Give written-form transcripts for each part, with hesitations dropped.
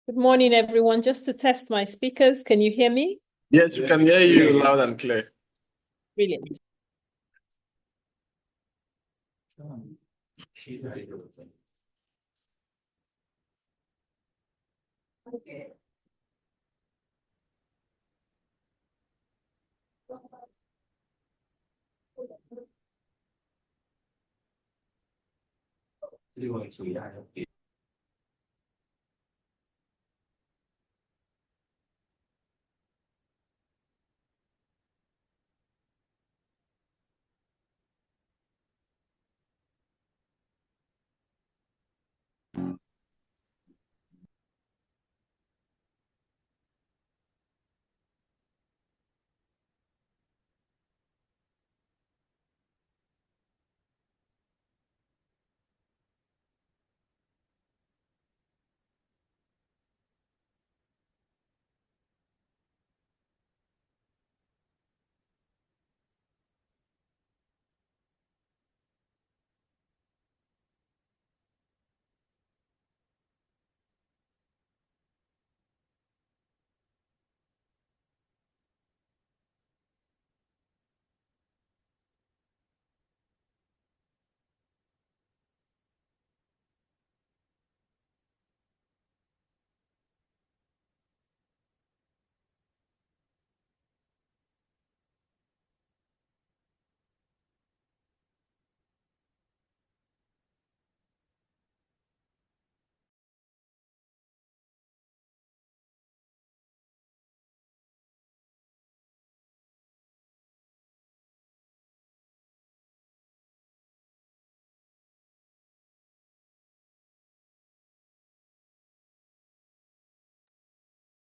Good morning, everyone. Just to test my speakers, can you hear me? Yes, we can hear you loud and clear. Brilliant. Okay.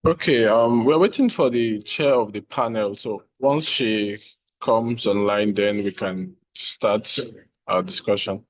Okay, we're waiting for the chair of the panel. So once she comes online, then we can start our discussion.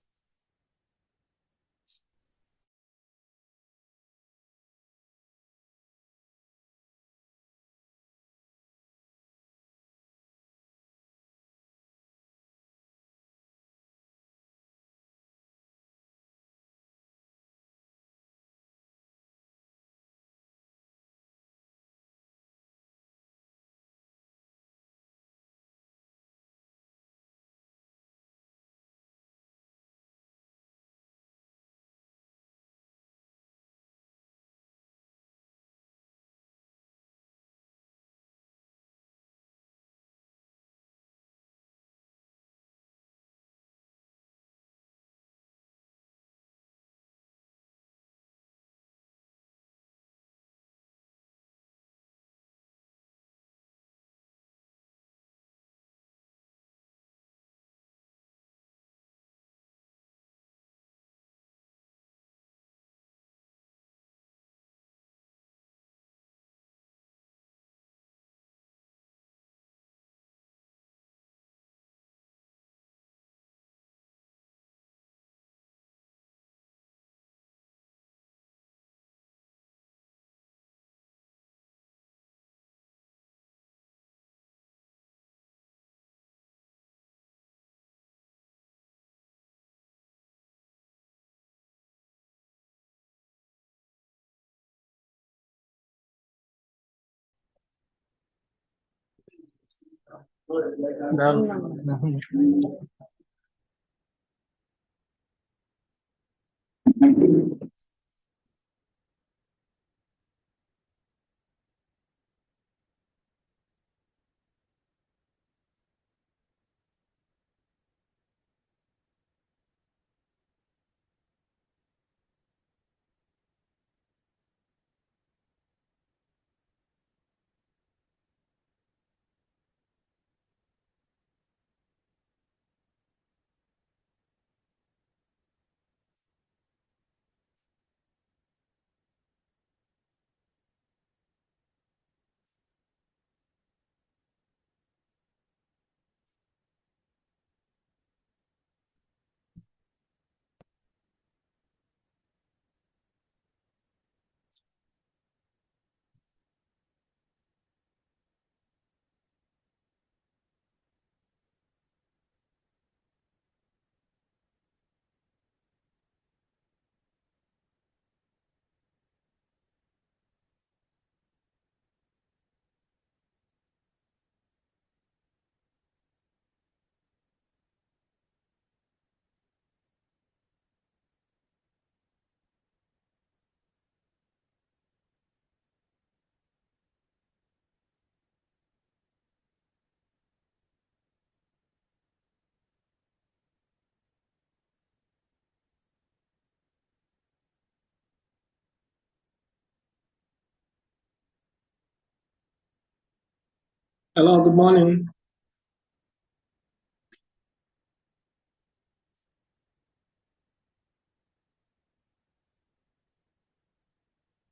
Hello, good morning.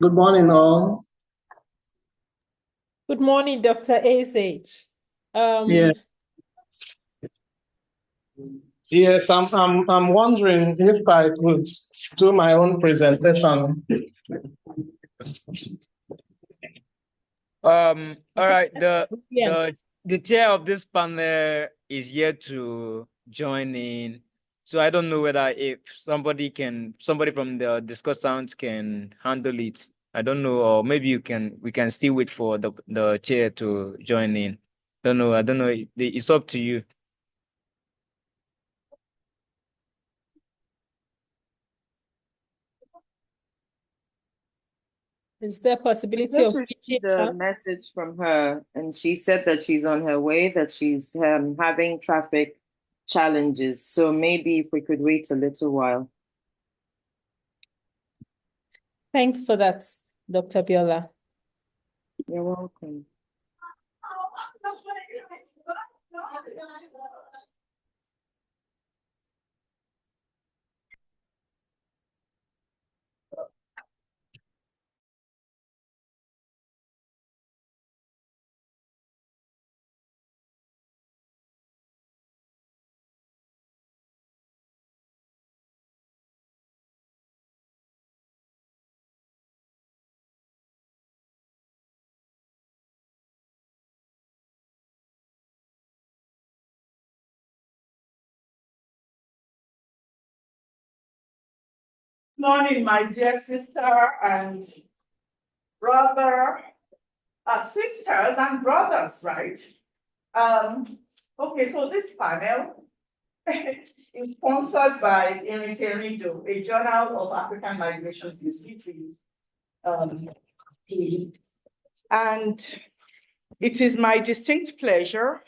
Good morning, all. Good morning, Dr. ASH. Yeah. Yes, I'm wondering if I could do my own presentation. All right. Yeah. The chair of this panel is here to join in. So I don't know whether if somebody from the discussants can handle it. I don't know, or maybe we can still wait for the chair to join in. I don't know. It's up to you. Is there a possibility of the message from her, and she said that she's on her way, that she's having traffic challenges. So maybe if we could wait a little while. Thanks for that, Dr. Biola. You're welcome. Morning, my dear sister and brother, sisters and brothers, right? Okay, so this panel is sponsored by Enrique Rido, a Journal of African Migration History. And it is my distinct pleasure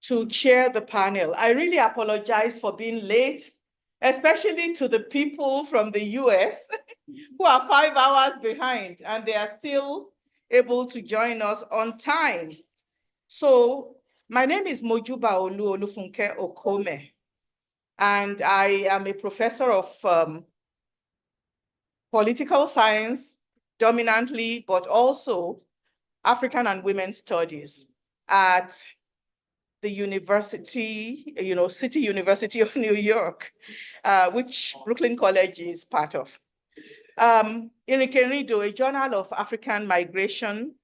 to chair the panel. I really apologize for being late, especially to the people from the US who are 5 hours behind, and they are still able to join us on time. So my name is Mojuba Olufunke Okome, and I am a professor of political science dominantly, but also African and Women's Studies at the university, City University of New York, which Brooklyn College is part of. Enrique Rido, a Journal of African Migration,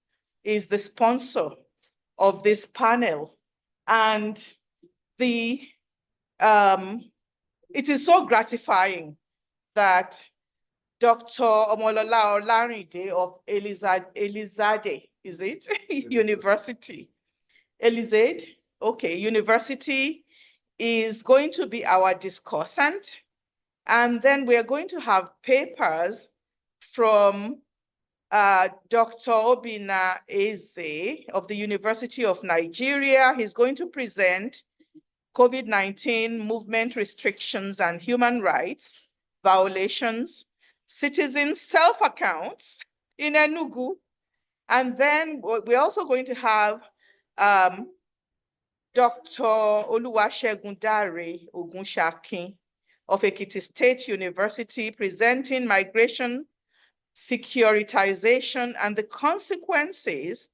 is the sponsor of this panel. And it is so gratifying that Dr. Omolola Olarinde of Elizade, is it? University. Elizade? Okay, University is going to be our discussant. And then we're going to have papers from Dr. Obina Eze of the University of Nigeria. He's going to present COVID-19 movement restrictions and human rights violations, citizen self-accounts in Enugu. And then we're also going to have Dr. Oluwasegun Dare Ogunshakin of Ekiti State University presenting migration, securitization, and the consequences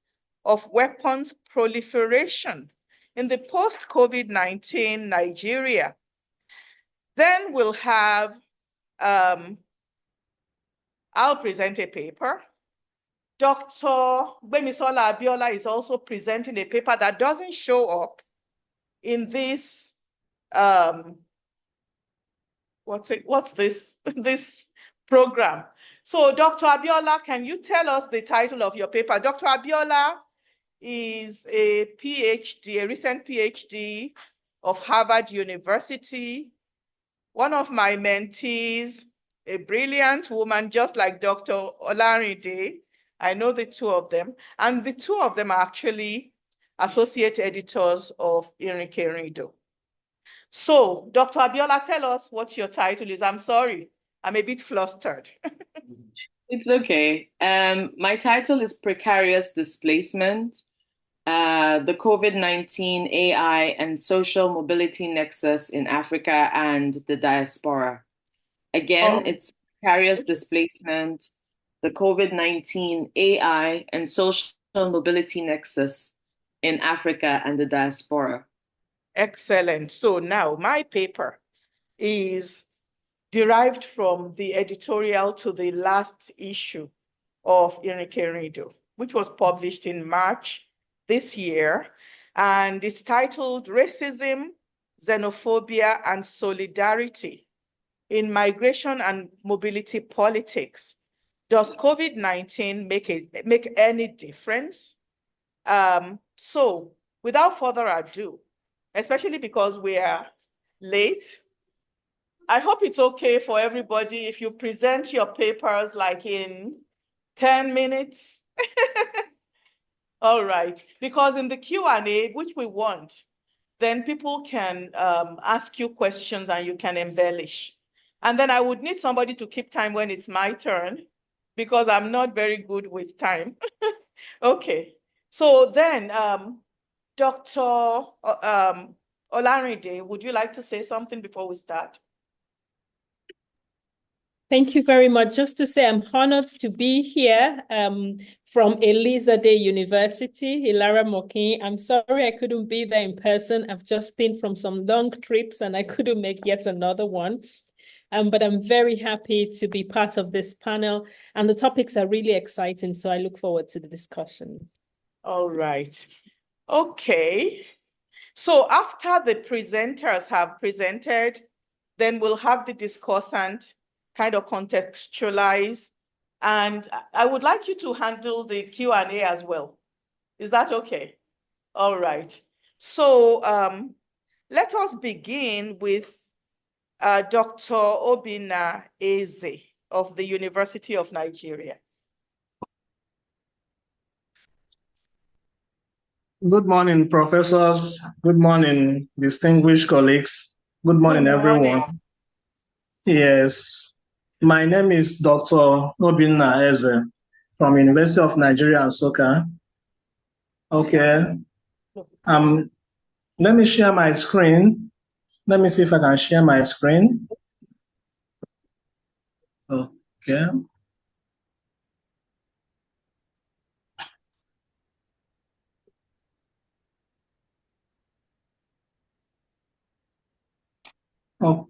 of weapons proliferation in the post-COVID-19 Nigeria. Then we'll have, I'll present a paper. Dr. Gbemisola Abiola is also presenting a paper that doesn't show up in this, what's this program. So Dr. Abiola, can you tell us the title of your paper? Dr. Abiola is a PhD, a recent PhD of Harvard University, one of my mentees, a brilliant woman, just like Dr. Olarinde. I know the two of them, and the two of them are actually associate editors of Enrique Rido. So, Dr. Abiola, tell us what your title is. I'm sorry, I'm a bit flustered. It's okay. My title is Precarious Displacement, the COVID-19 AI and social mobility nexus in Africa and the diaspora. Again, it's precarious displacement, the COVID-19 AI and social mobility nexus in Africa and the diaspora. Excellent. So now my paper is derived from the editorial to the last issue of Irike, which was published in March this year, and it's titled Racism, Xenophobia, and Solidarity in Migration and Mobility Politics. Does COVID-19 make any difference? So without further ado, especially because we are late, I hope it's okay for everybody if you present your papers like in 10 minutes. All right, because in the Q&A, which we want, then people can ask you questions and you can embellish. And then I would need somebody to keep time when it's my turn, because I'm not very good with time. Okay, so then Dr. Olarinde, would you like to say something before we start? Thank you very much. Just to say, I'm honored to be here from Elizade University, Ilara Mokin. I'm sorry I couldn't be there in person. I've just been from some long trips and I couldn't make yet another one. But I'm very happy to be part of this panel, and the topics are really exciting, so I look forward to the discussions. All right. Okay. So after the presenters have presented, then we'll have the discussant kind of contextualize, and I would like you to handle the Q&A as well. Is that okay? All right. So let us begin with Dr. Obinna Eze of the University of Nigeria. Good morning, professors. Good morning, distinguished colleagues. Good morning, everyone. Yes, my name is Dr. Obinna Eze from University of Nigeria, Nsukka. Okay. Let me share my screen. Let me see if I can share my screen. Okay. Okay.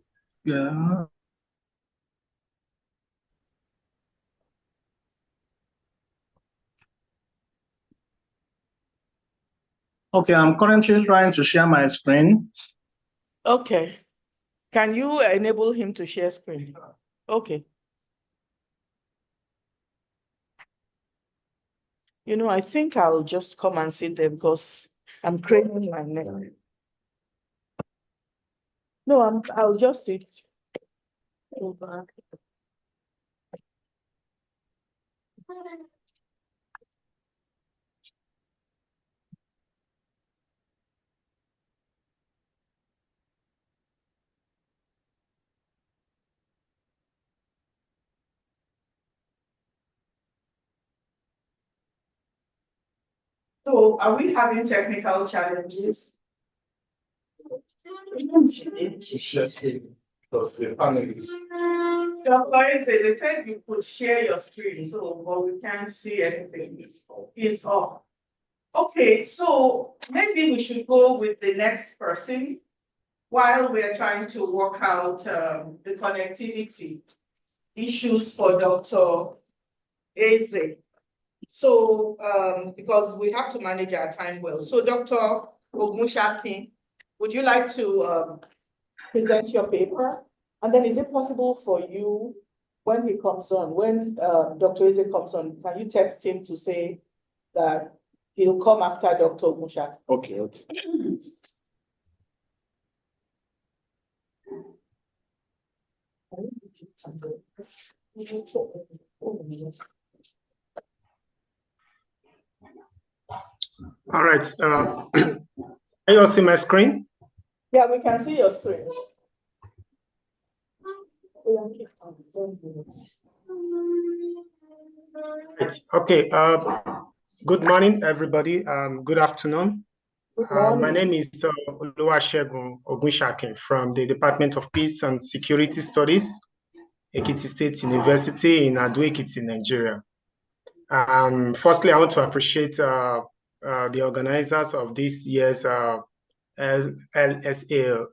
Okay, I'm currently trying to share my screen. Okay. Can you enable him to share screen? Okay. You know, I think I'll just come and sit there because I'm craning my neck. No, I'll just sit over. So are we having technical challenges? They said you could share your screen, so but we can't see anything. It's off. Okay, so maybe we should go with the next person while we're trying to work out the connectivity issues for Dr. Eze. So, because we have to manage our time well. So, Dr. Ogunshaki, would you like to present your paper? And then is it possible for you, when he comes on, when Dr. Eze comes on, can you text him to say that he'll come after Dr. Ogunshaki? Okay, okay. All right. Can you all see my screen? Yeah, we can see your screen. Right. Okay. Good morning, everybody. Good afternoon. My name is Oluwasegun Ogunshakin from the Department of Peace and Security Studies, Ekiti State University in Ado-Ekiti, Nigeria. Firstly, I want to appreciate the organizers of this year's LSA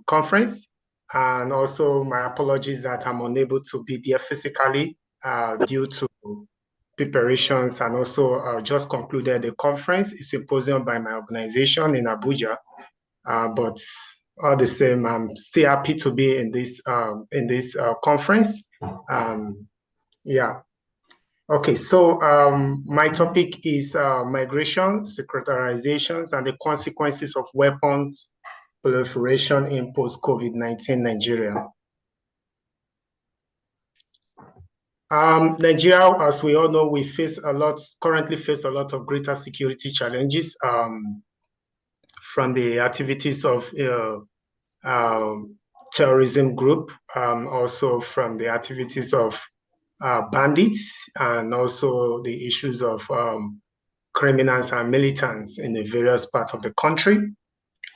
conference, and also my apologies that I'm unable to be there physically due to preparations, and also just concluded a conference, a symposium by my organization in Abuja. But all the same, I'm still happy to be in this conference. Yeah. Okay, so my topic is migration, securitizations, and the consequences of weapons proliferation in post-COVID-19 Nigeria. Nigeria, as we all know, we currently face a lot of greater security challenges from the activities of terrorism group, also from the activities of bandits, and also the issues of criminals and militants in the various parts of the country.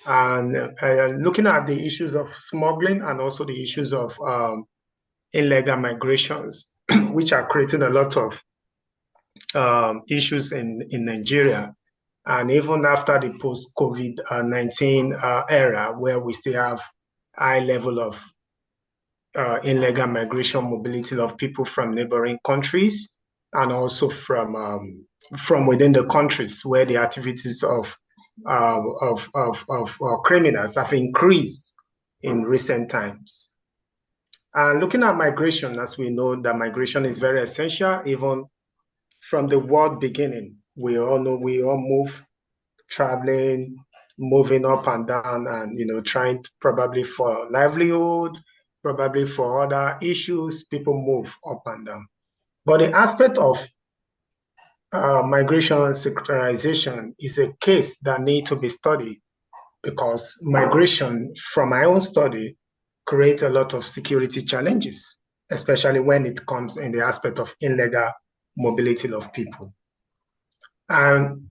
And looking at the issues of smuggling and also the issues of illegal migrations, which are creating a lot of issues in Nigeria. And even after the post-COVID-19 era, where we still have high level of illegal migration mobility of people from neighboring countries, and also from within the countries, where the activities of criminals have increased in recent times. And looking at migration, as we know, that migration is very essential. Even from the world beginning, we all know we all move, traveling, moving up and down, and trying to, probably for livelihood, probably for other issues, people move up and down. But the aspect of migration and secularization is a case that needs to be studied, because migration, from my own study, create a lot of security challenges, especially when it comes in the aspect of illegal mobility of people. And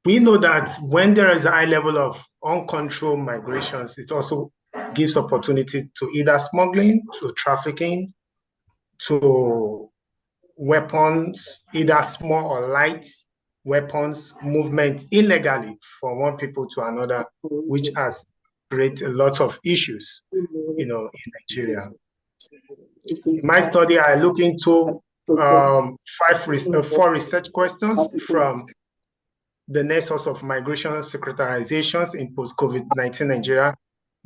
we know that when there is a high level of uncontrolled migrations, it also gives opportunity to either smuggling, to trafficking, to weapons, either small or light weapons movement illegally from one people to another, which has created a lot of issues, in Nigeria. In my study, I look into 4 research questions from the nexus of migration securitizations in post-COVID-19 Nigeria,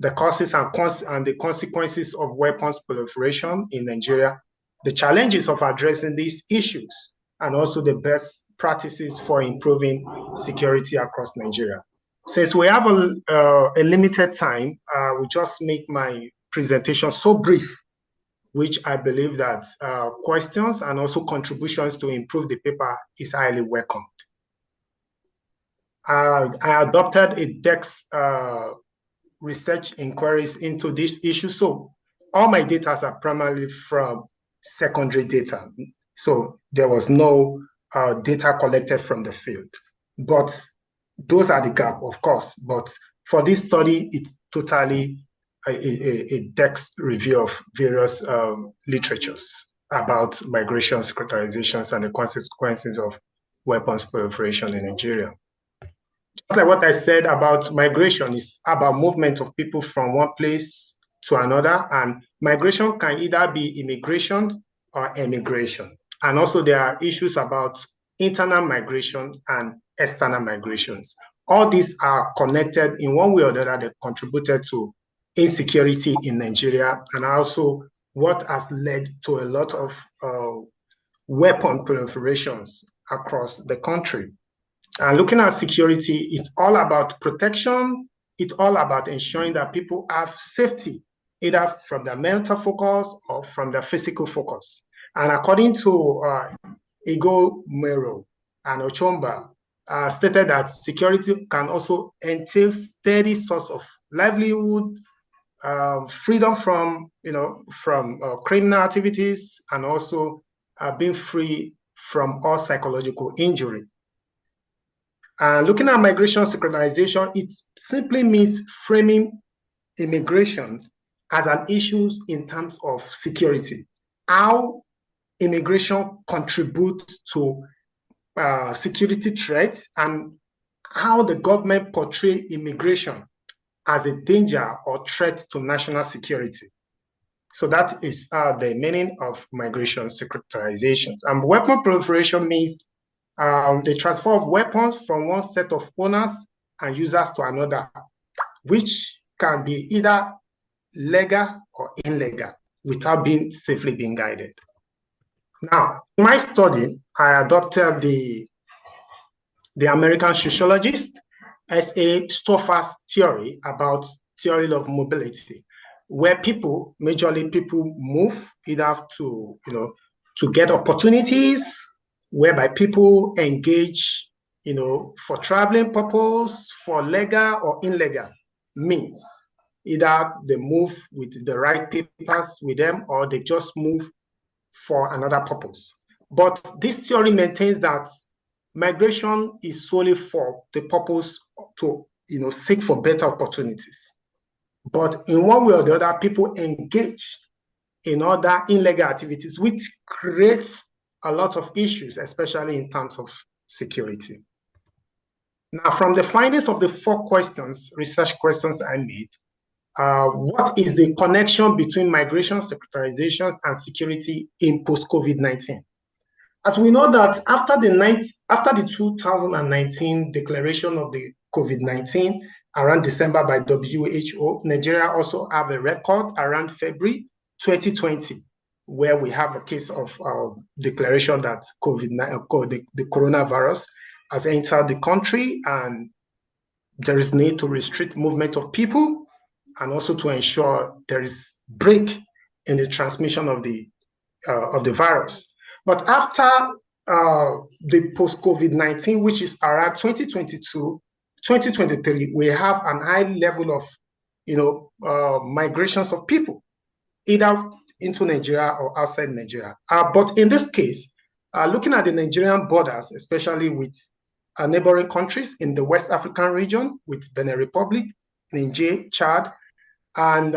the causes and the consequences of weapons proliferation in Nigeria, the challenges of addressing these issues, and also the best practices for improving security across Nigeria. Since we have a limited time, we just make my presentation so brief, which I believe that questions and also contributions to improve the paper is highly welcomed. I adopted a DEX research inquiries into this issue. So all my data are primarily from secondary data. So there was no data collected from the field. But those are the gap, of course. But for this study, it's totally a DEX review of various literatures about migration, securitizations, and the consequences of weapons proliferation in Nigeria. Just like what I said about migration, is about movement of people from one place to another, and migration can either be immigration or emigration. And also there are issues about internal migration and external migrations. All these are connected in one way or the other that contributed to insecurity in Nigeria, and also what has led to a lot of weapon proliferations across the country. And looking at security, it's all about protection. It's all about ensuring that people have safety, either from their mental focus or from their physical focus. And according to Igo Mero and Ochomba, stated that security can also entail steady source of livelihood, freedom from criminal activities, and also being free from all psychological injury. And looking at migration synchronization, it simply means framing immigration as an issue in terms of security. How immigration contributes to security threats and how the government portray immigration as a danger or threat to national security. So that is the meaning of migration securitizations. And weapon proliferation means the transfer of weapons from one set of owners and users to another, which can be either legal or illegal without being safely being guided. Now, in my study, I adopted the American sociologist S.A. Stoffer's theory about theory of mobility, where people, majorly people, move either to, to get opportunities, whereby people engage, for traveling purpose, for legal or illegal means. Either they move with the right papers with them, or they just move for another purpose. But this theory maintains that migration is solely for the purpose to, seek for better opportunities. But in one way or the other, people engage in other illegal activities, which creates a lot of issues, especially in terms of security. Now, from the findings of the 4 questions, research questions I made, what is the connection between migration securitizations and security in post-COVID-19? As we know that after the 2019 declaration of the COVID-19 around December by WHO, Nigeria also have a record around February 2020, where we have a case of declaration that the coronavirus has entered the country, and there is need to restrict movement of people, and also to ensure there is break in the transmission of the virus. But after the post-COVID-19, which is around 2022, 2023, we have an high level of migrations of people, either into Nigeria or outside Nigeria. But in this case, looking at the Nigerian borders, especially with neighboring countries in the West African region, with Benin Republic, Niger, Chad, and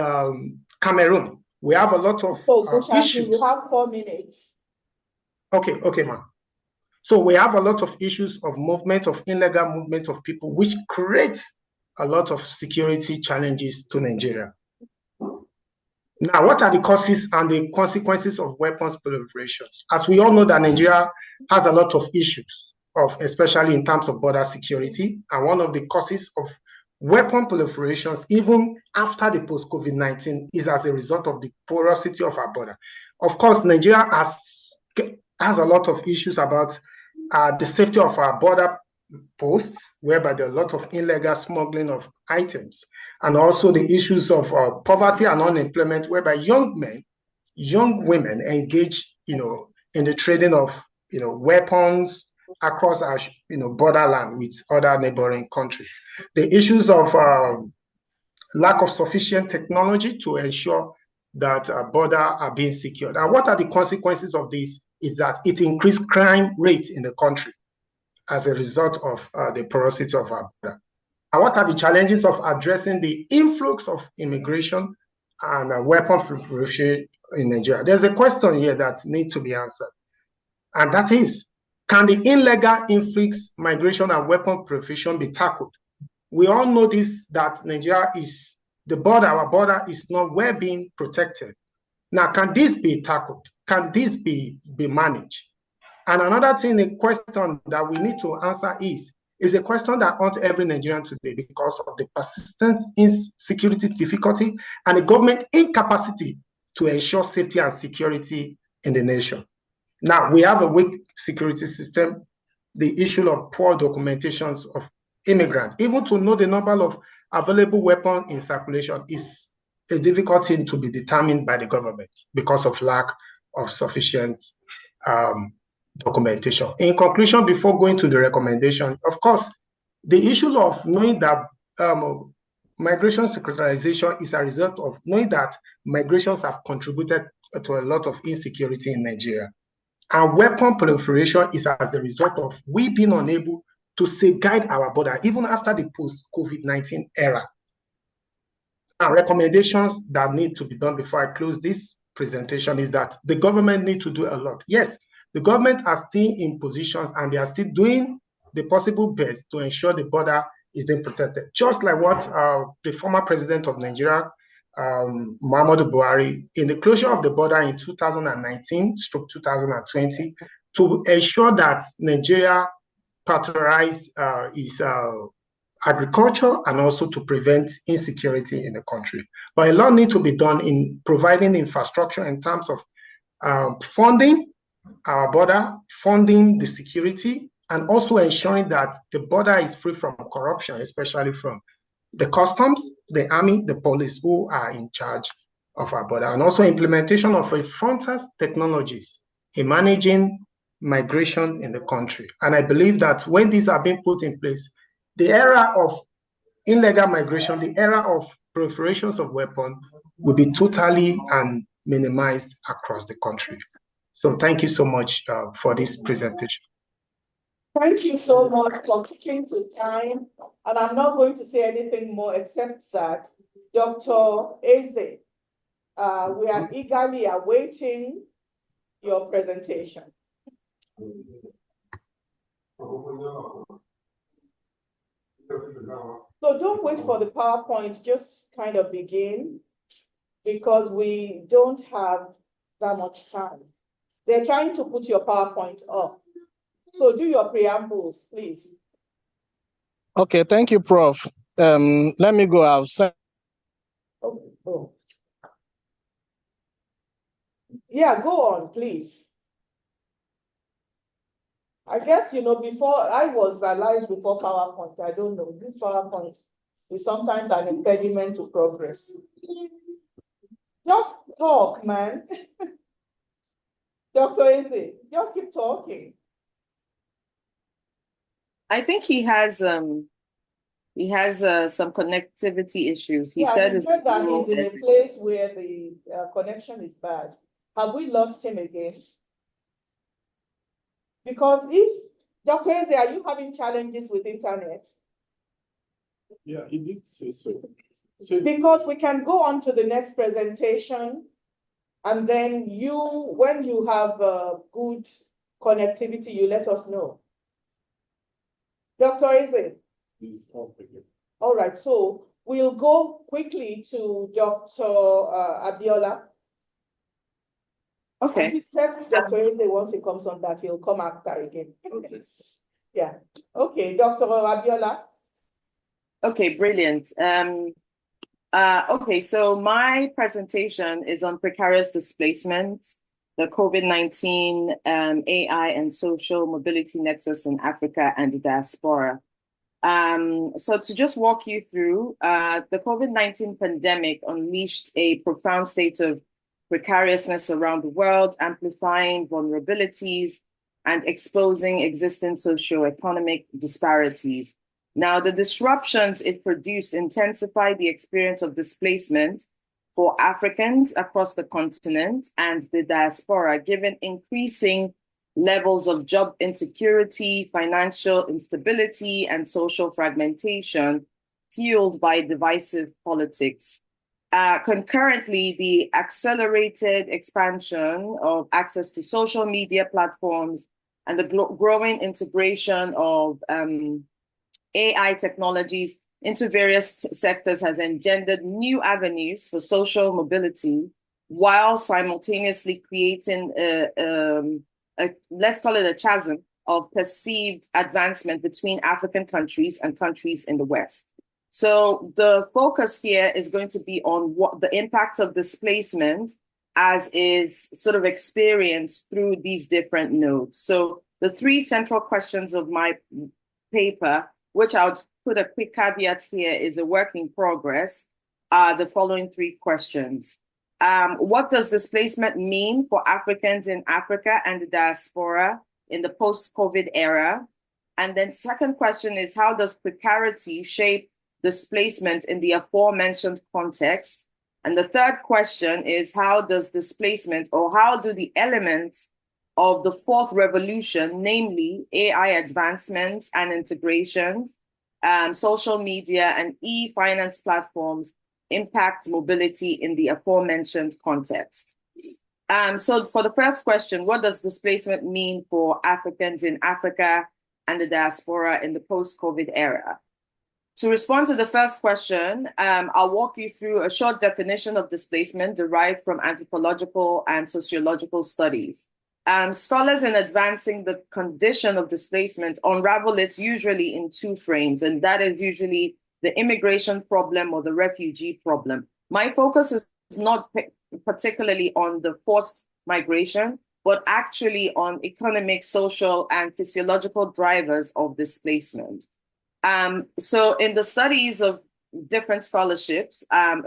Cameroon, we have a lot of issues. You have 4 minutes. Okay, ma'am. So we have a lot of issues of movement, of illegal movement of people, which creates a lot of security challenges to Nigeria. Now, what are the causes and the consequences of weapons proliferations? As we all know that Nigeria has a lot of issues, especially in terms of border security, and one of the causes of weapon proliferations, even after the post-COVID-19, is as a result of the porosity of our border. Of course, Nigeria has a lot of issues about the safety of our border posts, whereby there are a lot of illegal smuggling of items, and also the issues of poverty and unemployment, whereby young men, young women engage, in the trading of, weapons across our, borderland with other neighboring countries. The issues of lack of sufficient technology to ensure that borders are being secured. And what are the consequences of this? Is that it increased crime rate in the country as a result of the porosity of our border. And what are the challenges of addressing the influx of immigration and weapon proliferation in Nigeria? There's a question here that needs to be answered, and that is, can the illegal influx, migration, and weapon proliferation be tackled? We all know this, that Nigeria is, our border is not well being protected. Now, can this be tackled? Can this be managed? And another thing, a question that we need to answer is a question that haunts every Nigerian today because of the persistent insecurity difficulty and the government incapacity to ensure safety and security in the nation. Now, we have a weak security system, the issue of poor documentations of immigrants. Even to know the number of available weapons in circulation is a difficult thing to be determined by the government because of lack of sufficient documentation. In conclusion, before going to the recommendation, of course, the issue of knowing that migration securitiization is a result of knowing that migrations have contributed to a lot of insecurity in Nigeria. And weapon proliferation is as a result of we being unable to safeguard our border, even after the post-COVID-19 era. Now, recommendations that need to be done before I close this presentation is that the government need to do a lot. Yes, the government are still in positions and they are still doing the possible best to ensure the border is being protected. Just like what the former president of Nigeria, Muhammadu Buhari, in the closure of the border in 2019/2020, to ensure that Nigeria patronize its agriculture and also to prevent insecurity in the country. But a lot needs to be done in providing infrastructure in terms of funding our border, funding the security, and also ensuring that the border is free from corruption, especially from the customs, the army, the police who are in charge of our border, and also implementation of a frontier technologies in managing migration in the country. And I believe that when these are being put in place, the era of illegal migration, the era of proliferations of weapons will be totally and minimized across the country. So thank you so much for this presentation. Thank you so much for keeping to time. And I'm not going to say anything more except that Dr. Eze, we are eagerly awaiting your presentation. So don't wait for the PowerPoint, just kind of begin, because we don't have that much time. They're trying to put your PowerPoint up. So do your preambles, please. Okay, thank you, Prof. Let me go outside. Oh. Yeah, go on, please. I guess, before I was alive before PowerPoint, I don't know. This PowerPoint is sometimes an impediment to progress. Just talk, man. Dr. Eze, just keep talking. I think he has some connectivity issues. He said that he's in a place where the connection is bad. Have we lost him again? Because if, Dr. Eze, are you having challenges with internet? Yeah, he did say so. Because we can go on to the next presentation, and then when you have good connectivity, you let us know. Dr. Eze? All right, so we'll go quickly to Dr. Abiola. Okay. And he says Dr. Eze, once he comes on that, he'll come after again. Okay. Yeah. Okay, Dr. Abiola. Okay, brilliant. Okay, so my presentation is on precarious displacement, the COVID-19 AI and social mobility nexus in Africa and the diaspora. So to just walk you through, the COVID-19 pandemic unleashed a profound state of precariousness around the world, amplifying vulnerabilities and exposing existing socioeconomic disparities. Now, the disruptions it produced intensified the experience of displacement for Africans across the continent and the diaspora, given increasing levels of job insecurity, financial instability, and social fragmentation fueled by divisive politics. Concurrently, the accelerated expansion of access to social media platforms and the growing integration of AI technologies into various sectors has engendered new avenues for social mobility, while simultaneously creating let's call it a chasm of perceived advancement between African countries and countries in the West. So the focus here is going to be on what the impact of displacement as is sort of experienced through these different nodes. So the three central questions of my paper, which I'll put a quick caveat here, is a work in progress, are the following three questions. What does displacement mean for Africans in Africa and the diaspora in the post-COVID era? And then second question is, how does precarity shape displacement in the aforementioned context? And the third question is, how does displacement, or how do the elements of the fourth revolution, namely AI advancements and integrations, social media and e-finance platforms impact mobility in the aforementioned context. So for the first question, what does displacement mean for Africans in Africa and the diaspora in the post-COVID era? To respond to the first question, I'll walk you through a short definition of displacement derived from anthropological and sociological studies. Scholars in advancing the condition of displacement unravel it usually in two frames, and that is usually the immigration problem or the refugee problem. My focus is not particularly on the forced migration, but actually on economic, social, and physiological drivers of displacement. So in the studies of different scholarship, I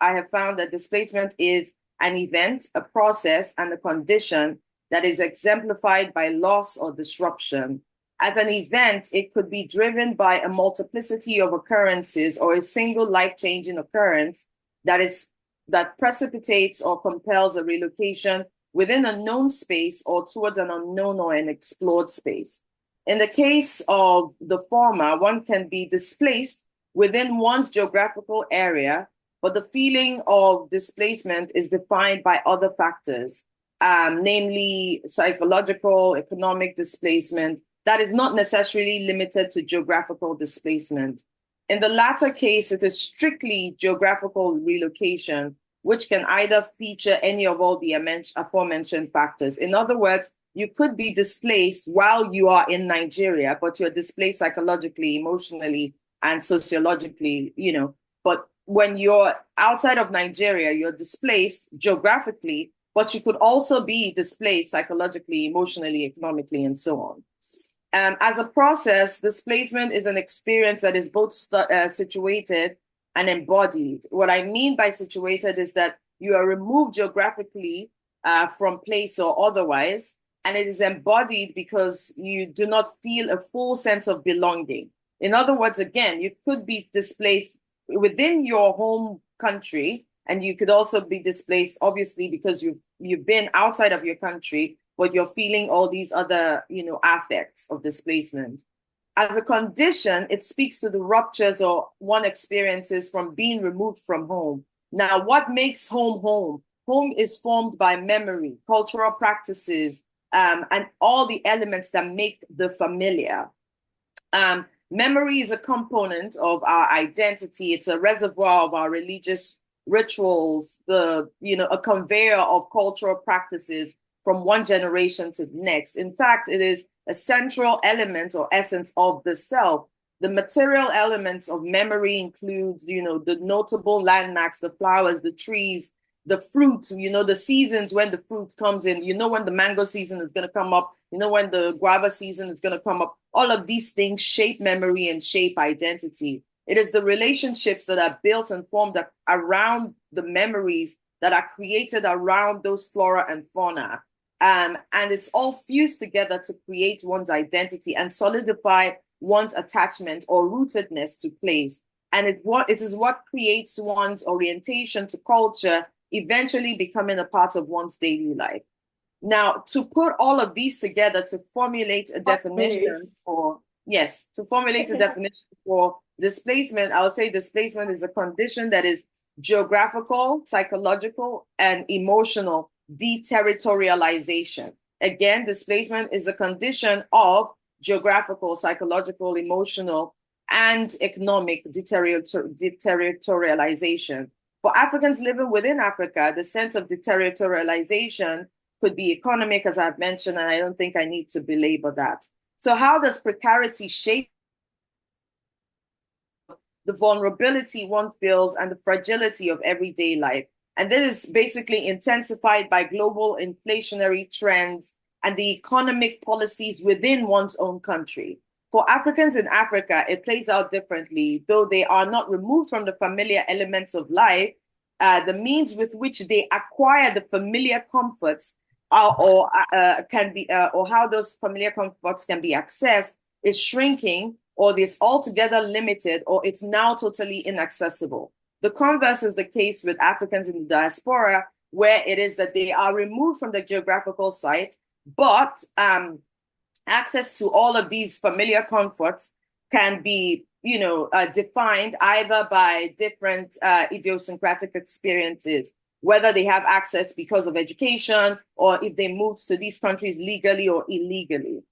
have found that displacement is an event, a process, and a condition that is exemplified by loss or disruption. As an event, it could be driven by a multiplicity of occurrences or a single life-changing occurrence that precipitates or compels a relocation within a known space or towards an unknown or an explored space. In the case of the former, one can be displaced within one's geographical area, but the feeling of displacement is defined by other factors, namely psychological, economic displacement, that is not necessarily limited to geographical displacement. In the latter case, it is strictly geographical relocation, which can either feature any of all the aforementioned factors. In other words, you could be displaced while you are in Nigeria, but you're displaced psychologically, emotionally, and sociologically, But when you're outside of Nigeria, you're displaced geographically, but you could also be displaced psychologically, emotionally, economically, and so on. As a process, displacement is an experience that is both situated and embodied. What I mean by situated is that you are removed geographically from place or otherwise, and it is embodied because you do not feel a full sense of belonging. In other words, again, you could be displaced within your home country, and you could also be displaced, obviously, because you've been outside of your country, but you're feeling all these other, affects of displacement. As a condition, it speaks to the ruptures or one experiences from being removed from home. Now, what makes home home? Home is formed by memory, cultural practices, and all the elements that make the familiar. Memory is a component of our identity. It's a reservoir of our religious rituals, a conveyor of cultural practices from one generation to the next. In fact, it is a central element or essence of the self. The material elements of memory include, the notable landmarks, the flowers, the trees, the fruits, the seasons when the fruit comes in, when the mango season is going to come up, when the guava season is going to come up. All of these things shape memory and shape identity. It is the relationships that are built and formed around the memories that are created around those flora and fauna. And it's all fused together to create one's identity and solidify one's attachment or rootedness to place. And it is what creates one's orientation to culture, eventually becoming a part of one's daily life. Now, to put all of these together to formulate a definition for displacement, I would say displacement is a condition that is geographical, psychological, and emotional deterritorialization. Again, displacement is a condition of geographical, psychological, emotional, and economic deterritorialization. For Africans living within Africa, the sense of deterritorialization could be economic, as I've mentioned, and I don't think I need to belabor that. So how does precarity shape the vulnerability one feels and the fragility of everyday life? And this is basically intensified by global inflationary trends and the economic policies within one's own country. For Africans in Africa, it plays out differently. Though they are not removed from the familiar elements of life, the means with which they acquire the familiar comforts or how those familiar comforts can be accessed is shrinking, or it's altogether limited, or it's now totally inaccessible. The converse is the case with Africans in the diaspora, where it is that they are removed from the geographical site, But access to all of these familiar comforts can be, defined either by different idiosyncratic experiences, whether they have access because of education or if they moved to these countries legally or illegally.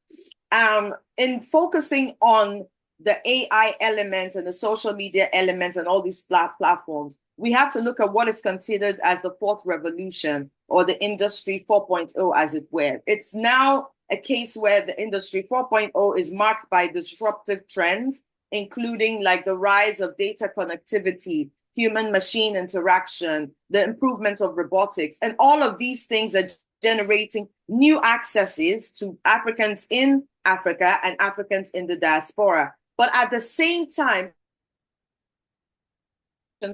In focusing on the AI element and the social media element and all these platforms, we have to look at what is considered as the fourth revolution, or the industry 4.0, as it were. It's now a case where the industry 4.0 is marked by disruptive trends, including like the rise of data connectivity, human machine interaction, the improvement of robotics, and all of these things are generating new accesses to Africans in Africa and Africans in the diaspora. But at the same time,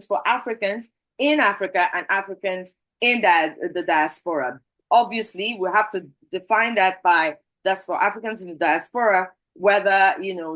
for Africans in Africa and Africans in the diaspora. Obviously, we have to define that by, that's for Africans in the diaspora, whether,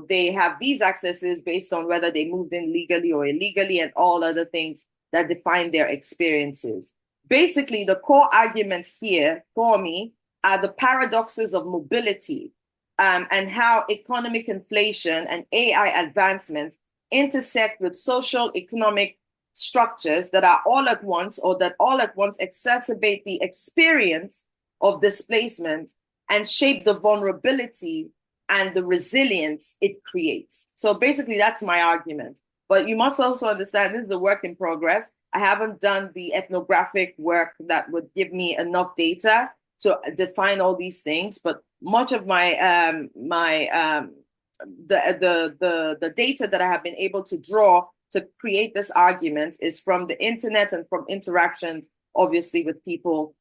they have these accesses based on whether they moved in legally or illegally and all other things that define their experiences. Basically, the core argument here for me are the paradoxes of mobility, and how economic inflation and AI advancements intersect with social economic structures that are all at once, or that all at once exacerbate the experience of displacement and shape the vulnerability and the resilience it creates. So basically, that's my argument. But you must also understand this is a work in progress. I haven't done the ethnographic work that would give me enough data to define all these things. But much of my the data that I have been able to draw to create this argument is from the internet and from interactions, obviously, with people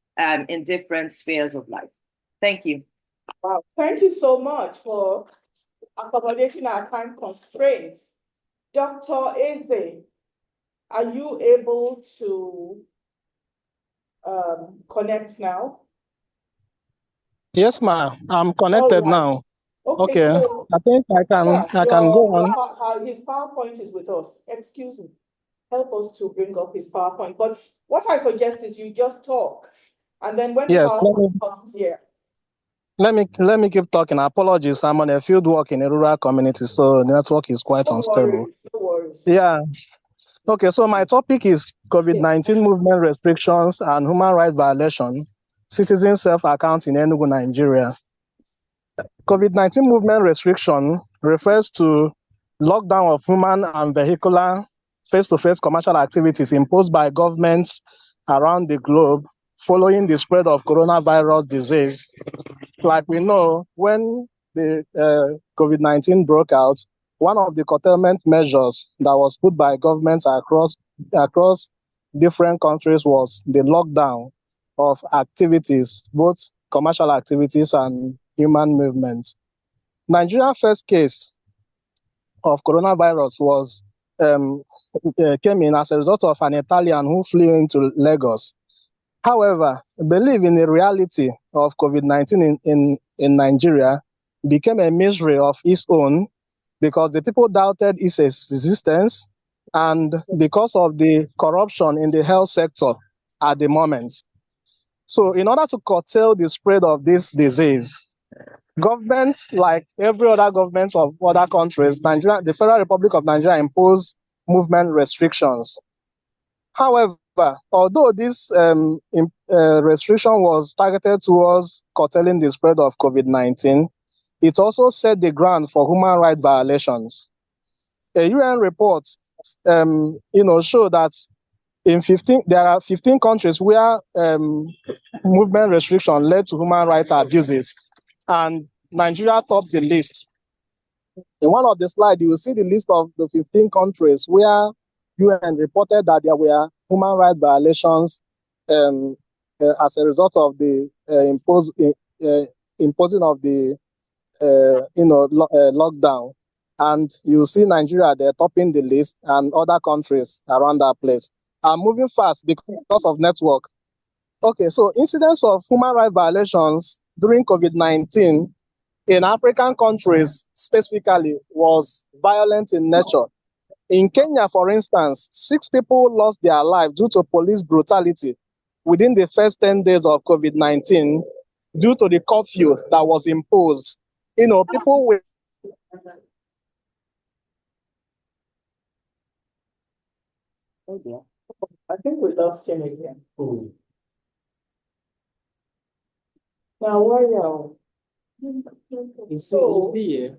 in different spheres of life. Thank you. Wow, thank you so much for accommodating our time constraints. Dr. Eze, are you able to connect now? Yes, ma'am. I'm connected now. Okay. So, I think I can go on. His PowerPoint is with us. Excuse me. Help us to bring up his PowerPoint. But what I suggest is you just talk, and then when the PowerPoint comes here. Let me keep talking. Apologies. I'm on a field work in a rural community, so the network is quite unstable. No worries. Yeah. Okay, so my topic is COVID-19 movement restrictions and human rights violation, citizen self-account in Enugu, Nigeria. COVID-19 movement restriction refers to lockdown of human and vehicular face-to-face commercial activities imposed by governments around the globe following the spread of coronavirus disease. Like we know, when the COVID-19 broke out, one of the curtailment measures that was put by governments across different countries was the lockdown of activities, both commercial activities and human movement. Nigeria's first case of coronavirus was came in as a result of an Italian who flew into Lagos. However, belief in the reality of COVID-19 in Nigeria became a mystery of its own because the people doubted its existence and because of the corruption in the health sector at the moment. So in order to curtail the spread of this disease, governments, like every other government of other countries, Nigeria, the Federal Republic of Nigeria imposed movement restrictions. However, although this restriction was targeted towards curtailing the spread of COVID-19, it also set the ground for human rights violations. A UN report, showed that there are 15 countries where movement restriction led to human rights abuses, and Nigeria topped the list. In one of the slides, you will see the list of the 15 countries where UN reported that there were human rights violations as a result of the imposing of the lockdown. And you see Nigeria there topping the list and other countries around that place. I'm moving fast because of network. Okay, so incidents of human rights violations during COVID-19 in African countries specifically was violent in nature. In Kenya, for instance, 6 people lost their lives due to police brutality within the first 10 days of COVID-19 due to the curfew that was imposed. You know, people will. Oh dear. I think we lost him again. Now, where are you? He's still here.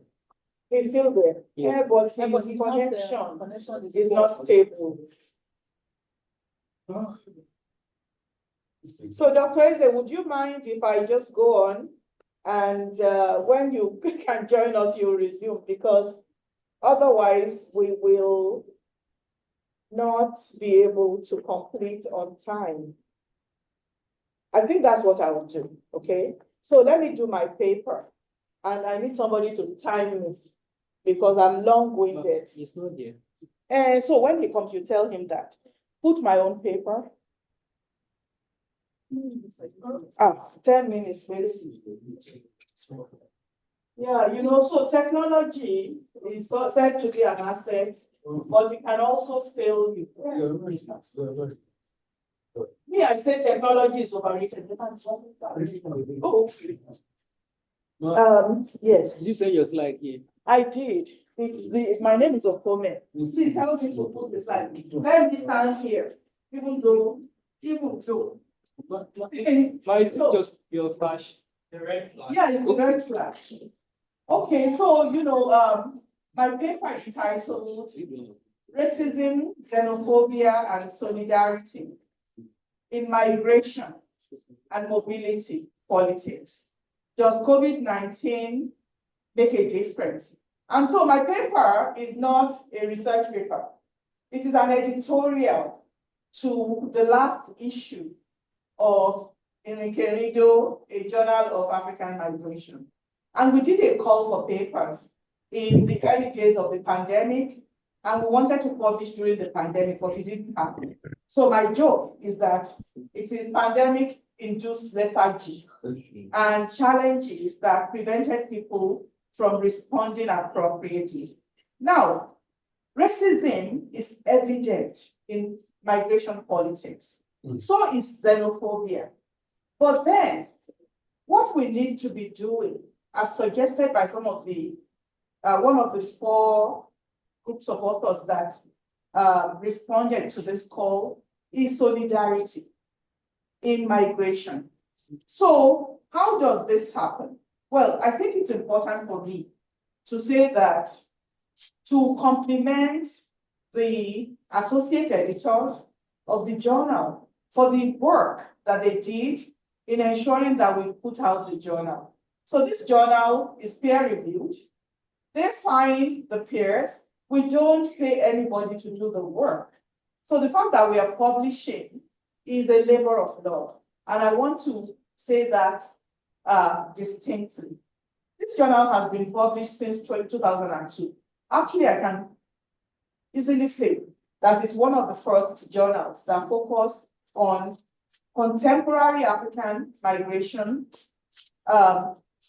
He's still there. Yeah. But his Connection is not stable. So, Dr. Eze, would you mind if I just go on and when you can join us, you'll resume, because otherwise we will not be able to complete on time. I think that's what I will do, okay? So let me do my paper, and I need somebody to time me because I'm long-winded. It's not there. And so when he comes, you tell him that. Put my own paper. 10 minutes, please. Yeah, you know, so technology is said to be an asset, but it can also fail you. Me, I say technology is overrated. Yes. Did you say your slide here? I did. My name is Okome. Please help me to put the slide. Let me stand here, even though. Why is it just your flash? The red flash. Yeah, it's the red flash. Okay, so you know, my paper is titled Racism, Xenophobia, and Solidarity in Migration and Mobility Politics. Does COVID-19 make a difference? And so my paper is not a research paper. It is an editorial to the last issue of Inrikerido, a journal of African migration. And we did a call for papers in the early days of the pandemic, and we wanted to publish during the pandemic, but it didn't happen. So my joke is that it is pandemic-induced lethargy and challenges that prevented people from responding appropriately. Now, racism is evident in migration politics. So is xenophobia. But then, what we need to be doing, as suggested by some of the, one of the 4 groups of authors that responded to this call, is solidarity in migration. So how does this happen? Well, I think it's important for me to say that to complement the associate editors of the journal for the work that they did in ensuring that we put out the journal. So this journal is peer-reviewed. They find the peers. We don't pay anybody to do the work. So the fact that we are publishing is a labor of love. And I want to say that distinctly. This journal has been published since 2002. Actually, I can easily say that it's one of the first journals that focus on contemporary African migration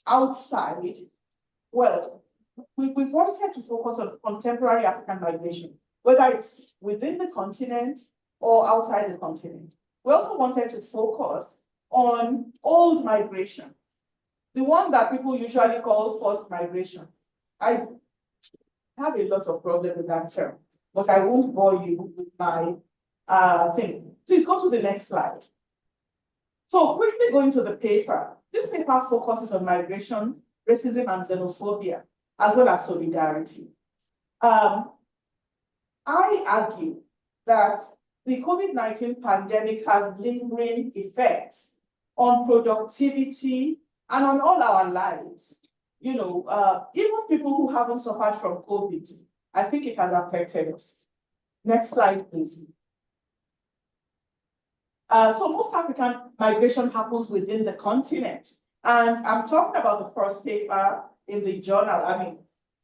outside. Well, we wanted to focus on contemporary African migration, whether it's within the continent or outside the continent. We also wanted to focus on old migration, the one that people usually call forced migration. I have a lot of problem with that term, but I won't bore you with my thing. Please go to the next slide. So quickly going to the paper. This paper focuses on migration, racism, and xenophobia, as well as solidarity. I argue that the COVID-19 pandemic has lingering effects on productivity and on all our lives. You know, even people who haven't suffered from COVID, I think it has affected us. Next slide, please. So most African migration happens within the continent. And I'm talking about the first paper in the journal. I mean,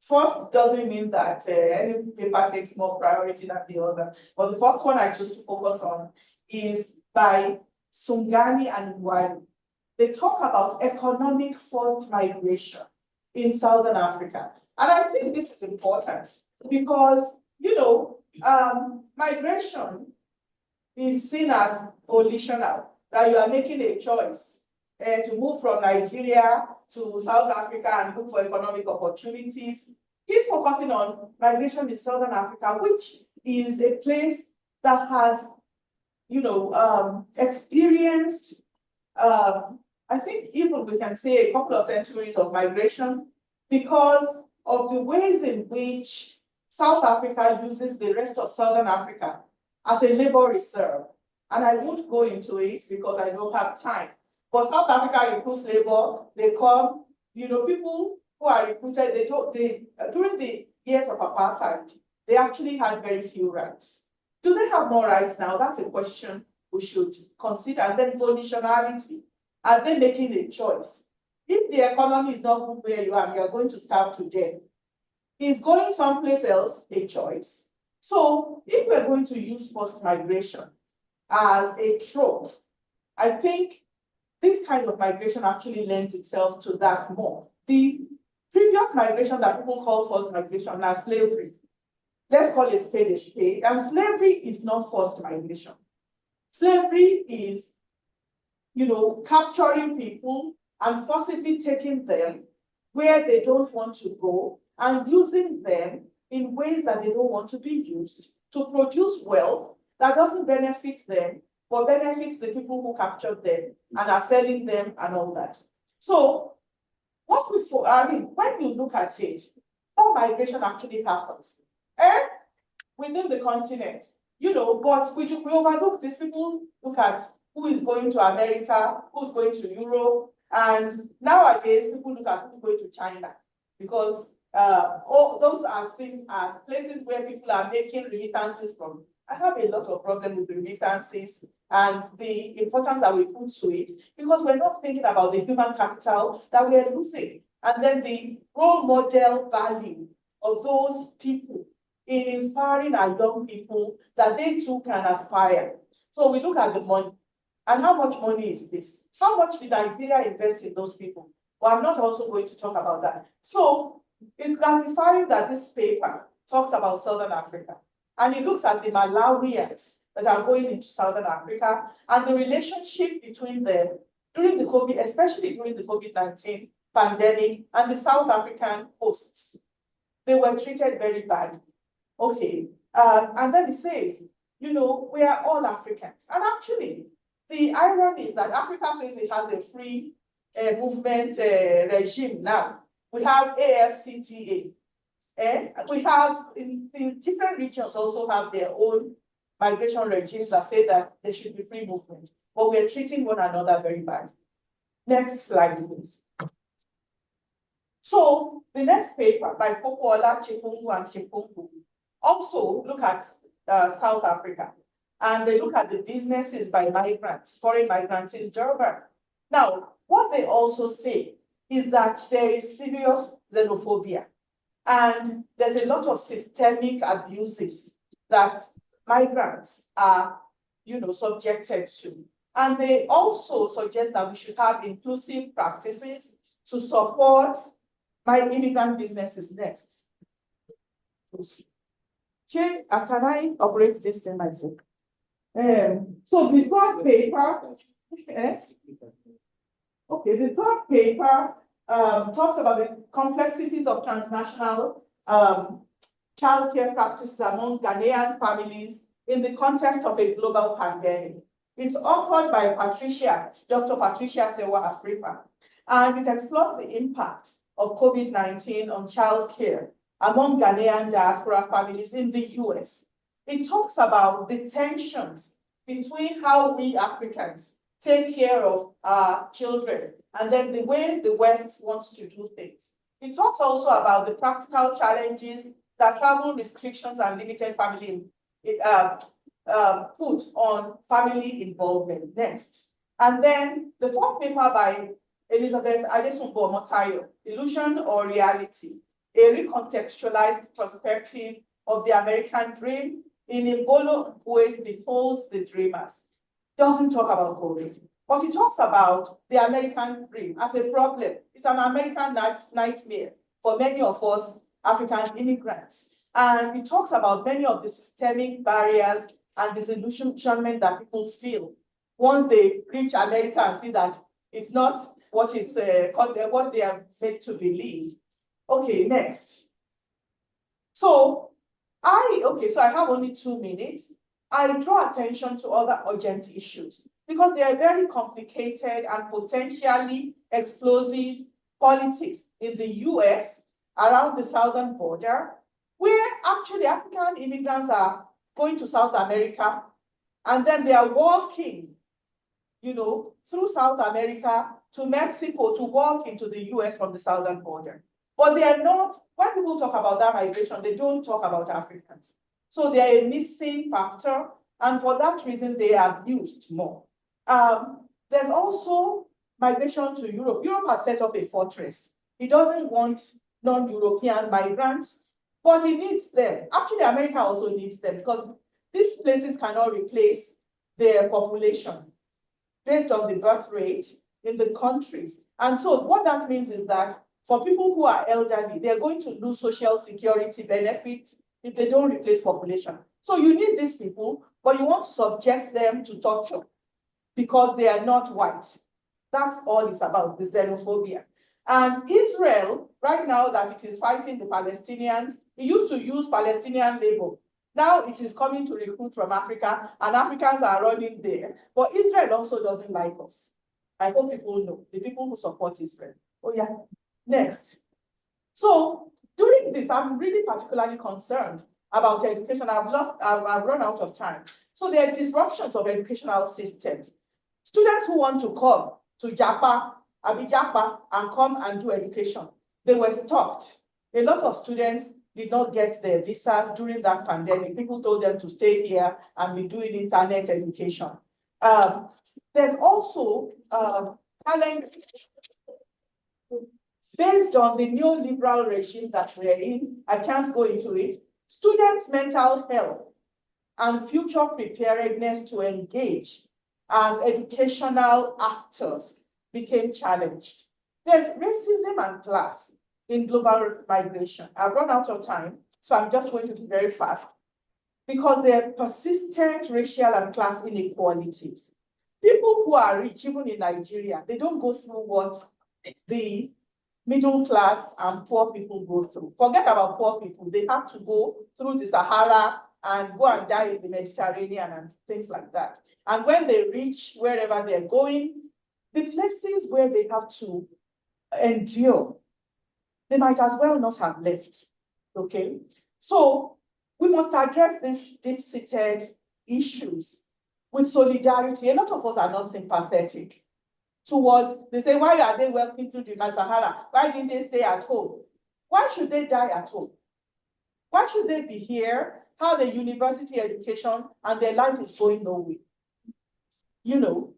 first doesn't mean that any paper takes more priority than the other. But the first one I choose to focus on is by Sungani and Nwali. They talk about economic forced migration in Southern Africa. And I think this is important because, you know, migration is seen as volitional, that you are making a choice to move from Nigeria to South Africa and look for economic opportunities. He's focusing on migration in Southern Africa, which is a place that has, experienced, I think even we can say a couple of centuries of migration because of the ways in which South Africa uses the rest of Southern Africa as a labor reserve. And I won't go into it because I don't have time. But South Africa recruits labor, they come, people who are recruited, during the years of apartheid, they actually had very few rights. Do they have more rights now? That's a question we should consider. And then conditionality. Are they making a choice? If the economy is not good where you are going to starve to death. Is going someplace else a choice? So if we're going to use forced migration as a trope, I think this kind of migration actually lends itself to that more. The previous migration that people call forced migration are slavery. Let's call a spade a spade. And slavery is not forced migration. Slavery is, capturing people and forcibly taking them where they don't want to go and using them in ways that they don't want to be used to produce wealth that doesn't benefit them, but benefits the people who captured them and are selling them and all that. So when you look at it, how migration actually happens within the continent, but we overlook these people. Look at who is going to America, who's going to Europe, and nowadays people look at who's going to China because all those are seen as places where people are making remittances from. I have a lot of problem with remittances and the importance that we put to it because we're not thinking about the human capital that we're losing and then the role model value of those people in inspiring our young people that they too can aspire. So we look at the money and how much money is this? How much did Nigeria invest in those people? Well, I'm not also going to talk about that. So it's gratifying that this paper talks about Southern Africa and it looks at the Malawians that are going into Southern Africa and the relationship between them during the COVID, especially during the COVID-19 pandemic and the South African hosts. They were treated very badly. Okay, and then it says, we are all Africans. And actually, the irony is that Africa says it has a free movement regime now. We have AFCTA. We have, in different regions also have their own migration regimes that say that there should be free movement. But we're treating one another very badly. Next slide, please. So the next paper by Popola, Chipungu, and Chipungu also look at South Africa. And they look at the businesses by migrants, foreign migrants in Durban. Now, what they also say is that there is serious xenophobia. And there's a lot of systemic abuses that migrants are, subjected to. And they also suggest that we should have inclusive practices to support my immigrant businesses next. Can I operate this in myself? So the third paper, the third paper talks about the complexities of transnational childcare practices among Ghanaian families in the context of a global pandemic. It's authored by Dr. Patricia Sewa Afrifa, and it explores the impact of COVID-19 on childcare among Ghanaian diaspora families in the US. It talks about the tensions between how we Africans take care of our children and then the way the West wants to do things. It talks also about the practical challenges that travel restrictions and limited family put on family involvement next. And then the fourth paper by Elizabeth Adesunbo Motayo, Illusion or Reality, a recontextualized perspective of the American dream in Embolo Ways Beholds the Dreamers. Doesn't talk about COVID, but it talks about the American dream as a problem. It's an American nightmare for many of us African immigrants. And it talks about many of the systemic barriers and disillusionment that people feel once they reach America and see that It's not what it's what they are made to believe. Okay, next. So I have only 2 minutes. I draw attention to other urgent issues because they are very complicated and potentially explosive politics in the US around the southern border, where actually African immigrants are going to South America and then they are walking, through South America to Mexico to walk into the US from the southern border. But they are not, when people talk about that migration, they don't talk about Africans. So they are a missing factor, and for that reason, they are abused more. There's also migration to Europe. Europe has set up a fortress. It doesn't want non-European migrants, but it needs them. Actually, America also needs them because these places cannot replace their population based on the birth rate in the countries. And so what that means is that for people who are elderly, they're going to lose social security benefits if they don't replace population. So you need these people, but you want to subject them to torture because they are not white. That's all it's about, the xenophobia. And Israel, right now that it is fighting the Palestinians, it used to use Palestinian labor. Now it is coming to recruit from Africa, and Africans are running there. But Israel also doesn't like us. I hope people know, the people who support Israel. Oh yeah, next. So during this, I'm really particularly concerned about education. I've run out of time. So there are disruptions of educational systems. Students who want to come to Japa, and come and do education, they were stopped. A lot of students did not get their visas during that pandemic. People told them to stay here and be doing internet education. There's also talent based on the neoliberal regime that we're in. I can't go into it. Students' mental health and future preparedness to engage as educational actors became challenged. There's racism and class in global migration. I've run out of time, so I'm just going to be very fast because there are persistent racial and class inequalities. People who are rich, even in Nigeria, they don't go through what the middle class and poor people go through. Forget about poor people. They have to go through the Sahara and go and die in the Mediterranean and things like that. And when they reach wherever they're going, the places where they have to endure, they might as well not have left, okay? So we must address these deep-seated issues with solidarity. A lot of us are not sympathetic towards, they say, why are they walking through the Sahara? Why didn't they stay at home? Why should they die at home? Why should they be here, have a university education, and their life is going nowhere?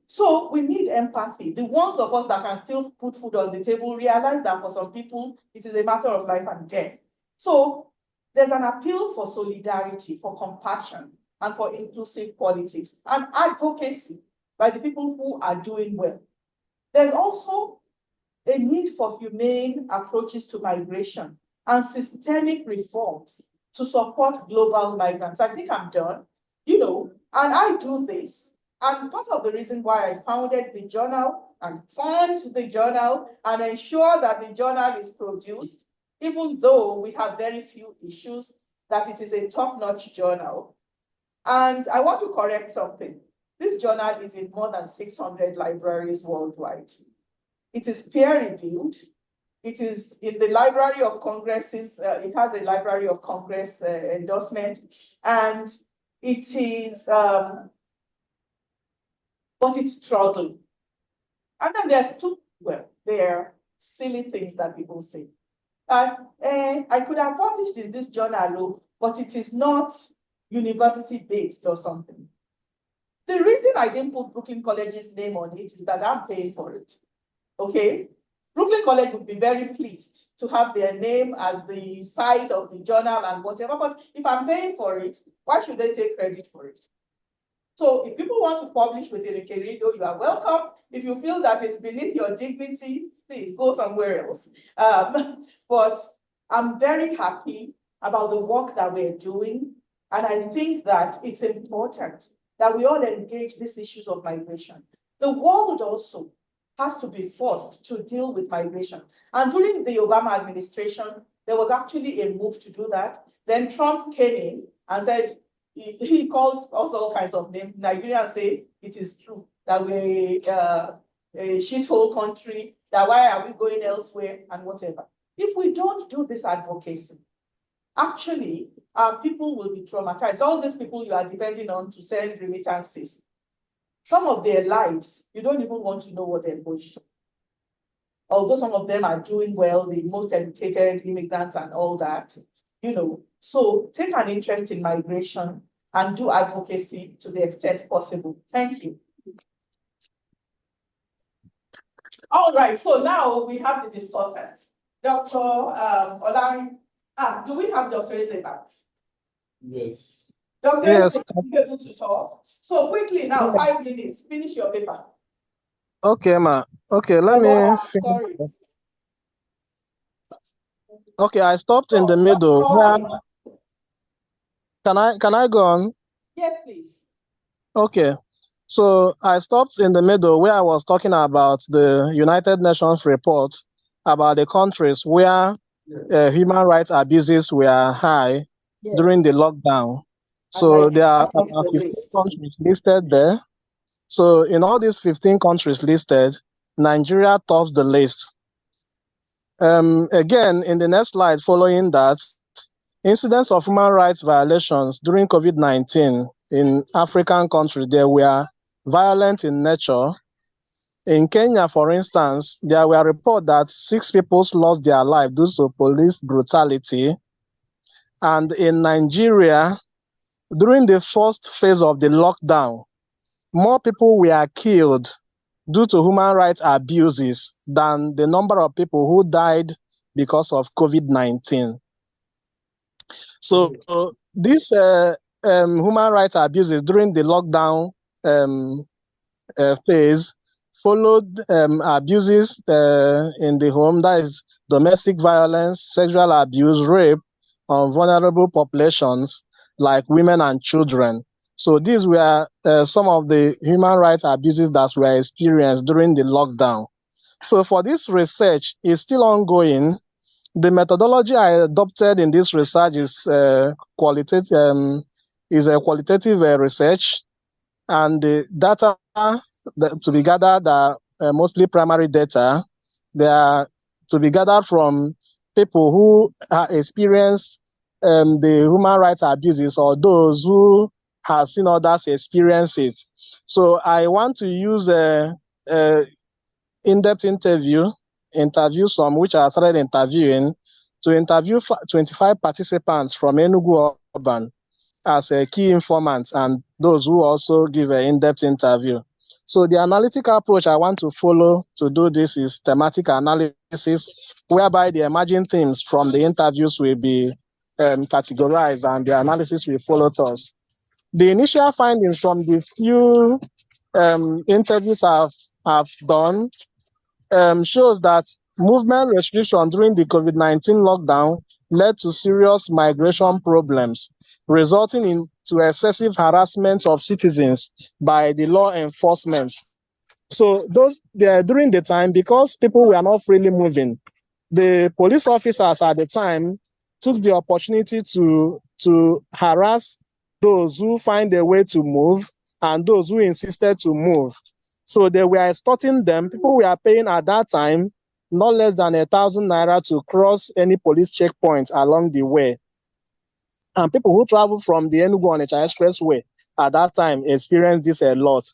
So we need empathy. The ones of us that can still put food on the table realize that for some people, it is a matter of life and death. So there's an appeal for solidarity, for compassion, and for inclusive politics, and advocacy by the people who are doing well. There's also a need for humane approaches to migration and systemic reforms to support global migrants. I think I'm done, and I do this. And part of the reason why I founded the journal and fund the journal and ensure that the journal is produced, even though we have very few issues, that it is a top-notch journal. And I want to correct something. This journal is in more than 600 libraries worldwide. It is peer-reviewed. It is in the Library of Congress's, it has a Library of Congress endorsement, and it is, but it's struggling. And then there are silly things that people say. I could have published in this journal, but it is not university-based or something. The reason I didn't put Brooklyn College's name on it is that I'm paying for it, okay? Brooklyn College would be very pleased to have their name as the site of the journal and whatever, but if I'm paying for it, why should they take credit for it? So if people want to publish with Irikerido, you are welcome. If you feel that it's beneath your dignity, please go somewhere else. But I'm very happy about the work that we're doing. And I think that it's important that we all engage these issues of migration. The world also has to be forced to deal with migration. And during the Obama administration, there was actually a move to do that. Then Trump came in and said, he called us all kinds of names. Nigerians say it is true that we're a shithole country, that why are we going elsewhere and whatever. If we don't do this advocacy, actually, our people will be traumatized. All these people you are depending on to send remittances, some of their lives, you don't even want to know what they're going through. Although some of them are doing well, the most educated immigrants and all that, you know. So take an interest in migration and do advocacy to the extent possible. Thank you. All right, so now we have the discussants. Dr. Olari, do we have Dr. Ezeba? Yes. Dr. Yes. Ezeba, be able to talk. So quickly now, 5 minutes, finish your paper. Okay, ma. Okay, let me finish. Sorry. Okay, I stopped in the middle. Can I go on? Yes, please. Okay. So I stopped in the middle where I was talking about the United Nations report about the countries where human rights abuses were high during the lockdown. So there are about 15 countries listed there. So in all these 15 countries listed, Nigeria tops the list. Again, in the next slide following that, incidents of human rights violations during COVID-19 in African countries, they were violent in nature. In Kenya, for instance, there were reports that 6 people lost their life due to police brutality. And in Nigeria, during the first phase of the lockdown, more people were killed due to human rights abuses than the number of people who died because of COVID-19. So these human rights abuses during the lockdown phase followed abuses in the home, that is domestic violence, sexual abuse, rape on vulnerable populations like women and children. So these were some of the human rights abuses that were experienced during the lockdown. So for this research, it's still ongoing. The methodology I adopted in this research is qualitative research, and the data to be gathered are mostly primary data. They are to be gathered from people who experienced the human rights abuses or those who have seen others experience it. So I want to use a in-depth interview some which I started interviewing, to interview 25 participants from Enugu Urban as a key informants and those who also give an in-depth interview. So the analytical approach I want to follow to do this is thematic analysis, whereby the emerging themes from the interviews will be categorized and the analysis will follow us. The initial findings from the few interviews I've done shows that movement restriction during the COVID-19 lockdown led to serious migration problems, resulting into excessive harassment of citizens by the law enforcement. So during the time, because people were not freely moving, the police officers at the time took the opportunity to harass those who find a way to move and those who insisted to move. So they were extorting them. People were paying at that time not less than 1,000 naira to cross any police checkpoint along the way. And people who travel from the Enugu-Onitsha Expressway at that time experienced this a lot.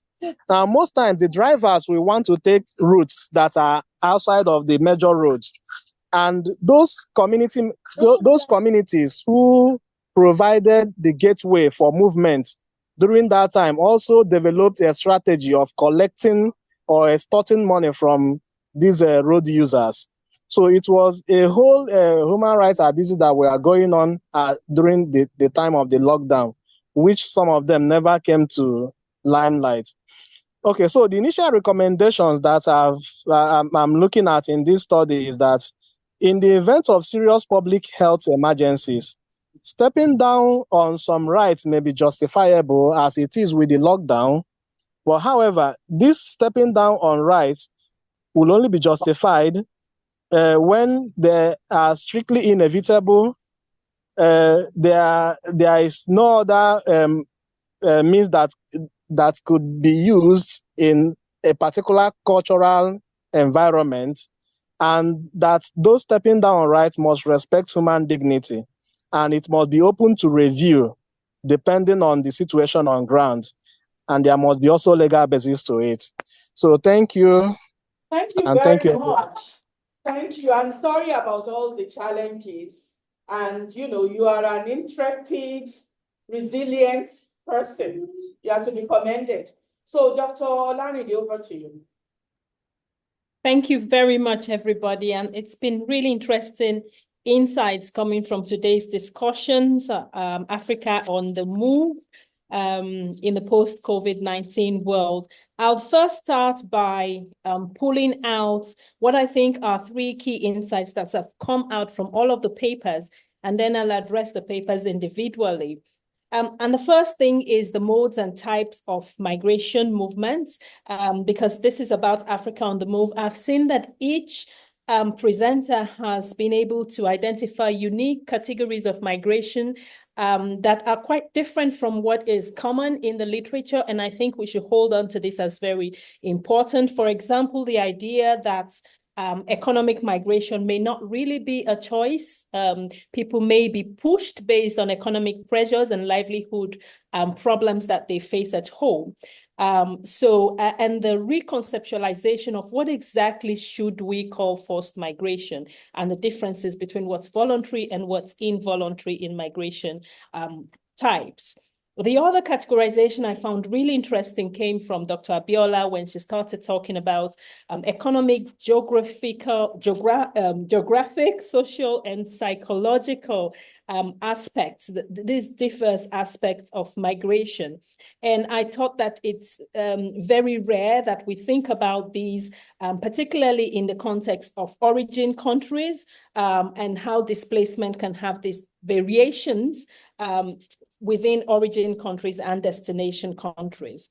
Now, most times the drivers will want to take routes that are outside of the major roads. And those communities who provided the gateway for movement during that time also developed a strategy of collecting or extorting money from these road users. So it was a whole human rights abuses that were going on during the time of the lockdown, which some of them never came to limelight. Okay, so the initial recommendations that I'm looking at in this study is that in the event of serious public health emergencies, stepping down on some rights may be justifiable as it is with the lockdown. But however, this stepping down on rights will only be justified when they are strictly inevitable. There is no other means that could be used in a particular cultural environment, and that those stepping down on rights must respect human dignity, and it must be open to review depending on the situation on ground, and there must be also legal basis to it. So thank you. Thank you And very thank you. much. Thank you. I'm sorry about all the challenges. And you are an intrepid, resilient person. You have to be commended. So Dr. Olanide, over to you. Thank you very much, everybody. And it's been really interesting insights coming from today's discussions, Africa on the move in the post-COVID-19 world. I'll first start by pulling out what I think are 3 key insights that have come out from all of the papers, and then I'll address the papers individually. And the first thing is the modes and types of migration movements, because this is about Africa on the move. I've seen that each presenter has been able to identify unique categories of migration that are quite different from what is common in the literature. And I think we should hold on to this as very important. For example, the idea that economic migration may not really be a choice. People may be pushed based on economic pressures and livelihood problems that they face at home. And the reconceptualization of what exactly should we call forced migration, and the differences between what's voluntary and what's involuntary in migration types. The other categorization I found really interesting came from Dr. Abiola when she started talking about economic, geographic, social, and psychological aspects, these diverse aspects of migration. And I thought that it's very rare that we think about these, particularly in the context of origin countries, and how displacement can have these variations within origin countries and destination countries.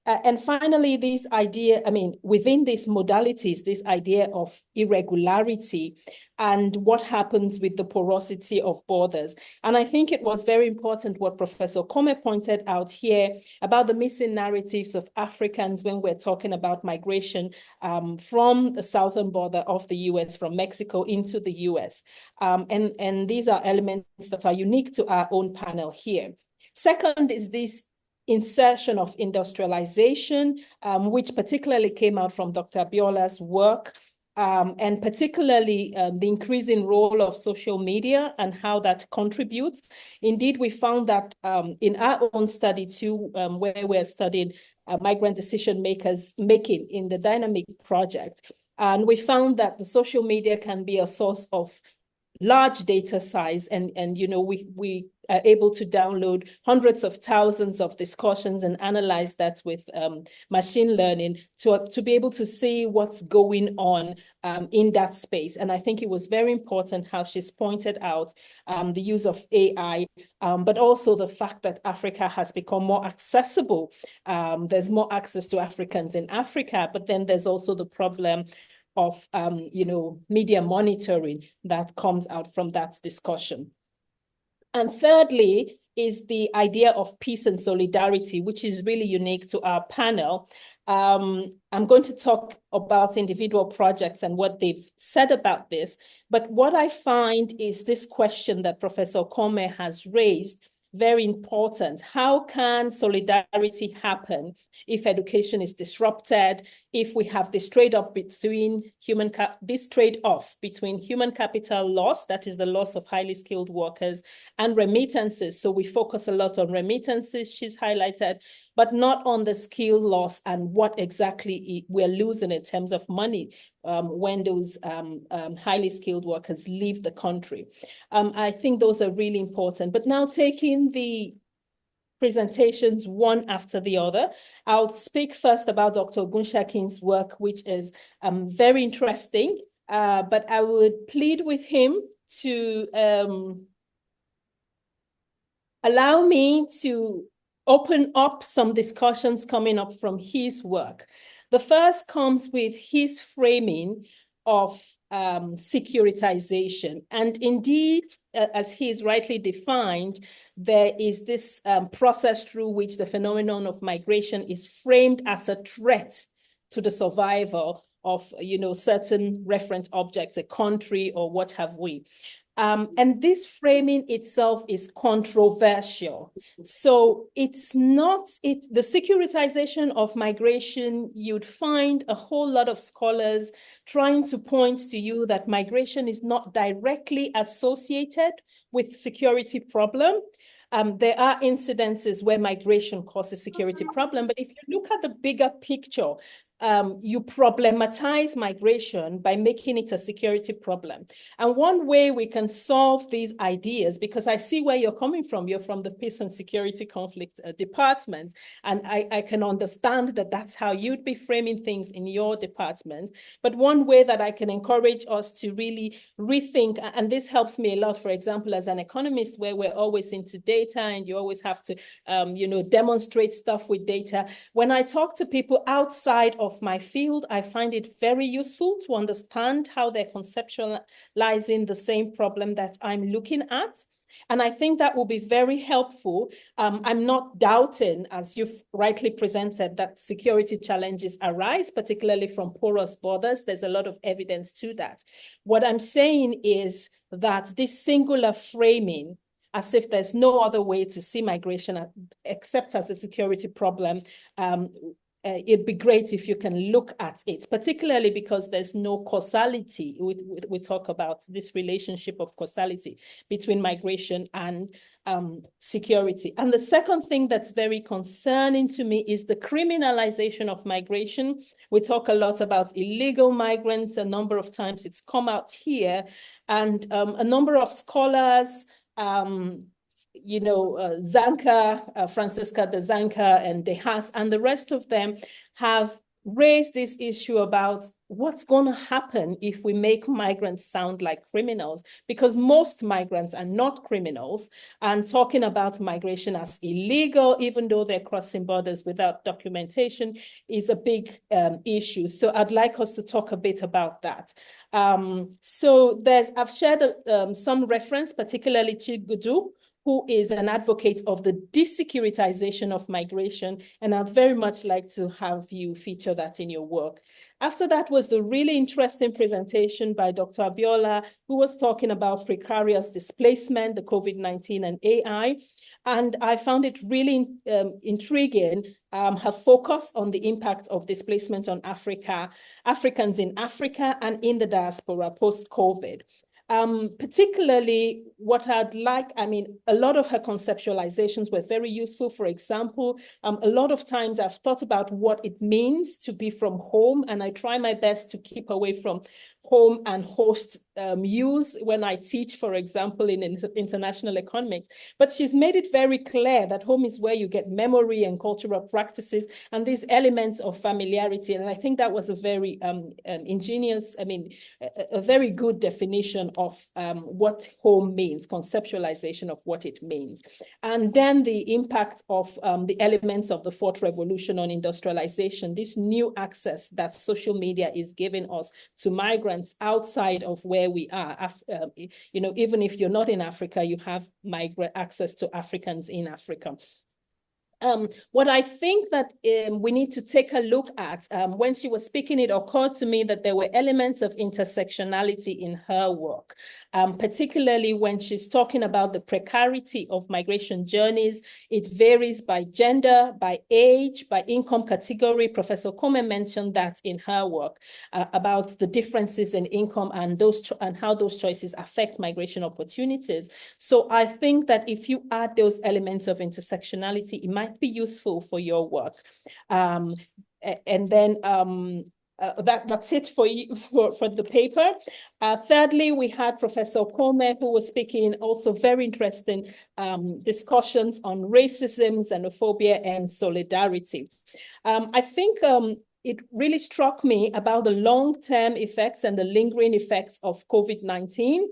And finally, this idea, within these modalities, this idea of irregularity and what happens with the porosity of borders. And I think it was very important what Professor Kome pointed out here about the missing narratives of Africans when we're talking about migration from the southern border of the US, from Mexico into the US. And these are elements that are unique to our own panel here. Second is this insertion of industrialization, which particularly came out from Dr. Abiola's work, and particularly the increasing role of social media and how that contributes. Indeed, we found that in our own study too, where we're studying migrant decision makers making in the Dynamic project, and we found that the social media can be a source of large data size, and we are able to download hundreds of thousands of discussions and analyze that with machine learning to be able to see what's going on in that space. And I think it was very important how she's pointed out the use of AI, but also the fact that Africa has become more accessible. There's more access to Africans in Africa, but then there's also the problem of media monitoring that comes out from that discussion. And thirdly is the idea of peace and solidarity, which is really unique to our panel. I'm going to talk about individual projects and what they've said about this, but what I find is this question that Professor Kome has raised, very important. How can solidarity happen if education is disrupted, if we have this trade-off between human capital loss, that is the loss of highly skilled workers, and remittances? So we focus a lot on remittances, she's highlighted, but not on the skill loss and what exactly we're losing in terms of money when those highly skilled workers leave the country. I think those are really important. But now taking the presentations one after the other, I'll speak first about Dr. Ogunshakin's work, which is very interesting, but I would plead with him to allow me to open up some discussions coming up from his work. The first comes with his framing of securitization. And indeed, as he is rightly defined, there is this process through which the phenomenon of migration is framed as a threat to the survival of, certain reference objects, a country or what have we. And this framing itself is controversial. So it's not, the securitization of migration, you'd find a whole lot of scholars trying to point to you that migration is not directly associated with security problem. There are incidences where migration causes security problem, but if you look at the bigger picture, you problematize migration by making it a security problem. And one way we can solve these ideas, because I see where you're coming from, you're from the Peace and Security Conflict Department, and I can understand that that's how you'd be framing things in your department. But one way that I can encourage us to really rethink, and this helps me a lot, for example, as an economist, where we're always into data and you always have to, demonstrate stuff with data. When I talk to people outside of my field, I find it very useful to understand how they're conceptualizing the same problem that I'm looking at. And I think that will be very helpful. I'm not doubting, as you've rightly presented, that security challenges arise, particularly from porous borders. There's a lot of evidence to that. What I'm saying is that this singular framing, as if there's no other way to see migration except as a security problem, it'd be great if you can look at it, particularly because there's no causality. We talk about this relationship of causality between migration and security. And the second thing that's very concerning to me is the criminalization of migration. We talk a lot about illegal migrants. A number of times it's come out here, and a number of scholars, Zanka, Francisca de Zanka and De Haas and the rest of them have raised this issue about what's going to happen if we make migrants sound like criminals, because most migrants are not criminals, and talking about migration as illegal, even though they're crossing borders without documentation, is a big issue. So I'd like us to talk a bit about that. So I've shared some reference, particularly Chigudu, who is an advocate of the desecuritization of migration, and I'd very much like to have you feature that in your work. After that was the really interesting presentation by Dr. Abiola, who was talking about precarious displacement, the COVID-19 and AI. And I found it really intriguing, her focus on the impact of displacement on Africa, Africans in Africa and in the diaspora post-COVID. Particularly what I'd like, a lot of her conceptualizations were very useful. For example, a lot of times I've thought about what it means to be from home, and I try my best to keep away from home and host use when I teach, for example, in international economics. But she's made it very clear that home is where you get memory and cultural practices and these elements of familiarity. And I think that was a very ingenious, a very good definition of what home means, conceptualization of what it means. And then the impact of the elements of the fourth revolution on industrialization, this new access that social media is giving us to migrants outside of where we are. Even if you're not in Africa, you have migrant access to Africans in Africa. What I think that we need to take a look at, when she was speaking, it occurred to me that there were elements of intersectionality in her work, particularly when she's talking about the precarity of migration journeys. It varies by gender, by age, by income category. Professor Kome mentioned that in her work about the differences in income and how those choices affect migration opportunities. So I think that if you add those elements of intersectionality, it might be useful for your work. And then that's it for you for the paper. Thirdly, we had Professor Kome, who was speaking, also very interesting discussions on racism, xenophobia, and solidarity. I think it really struck me about the long-term effects and the lingering effects of COVID-19,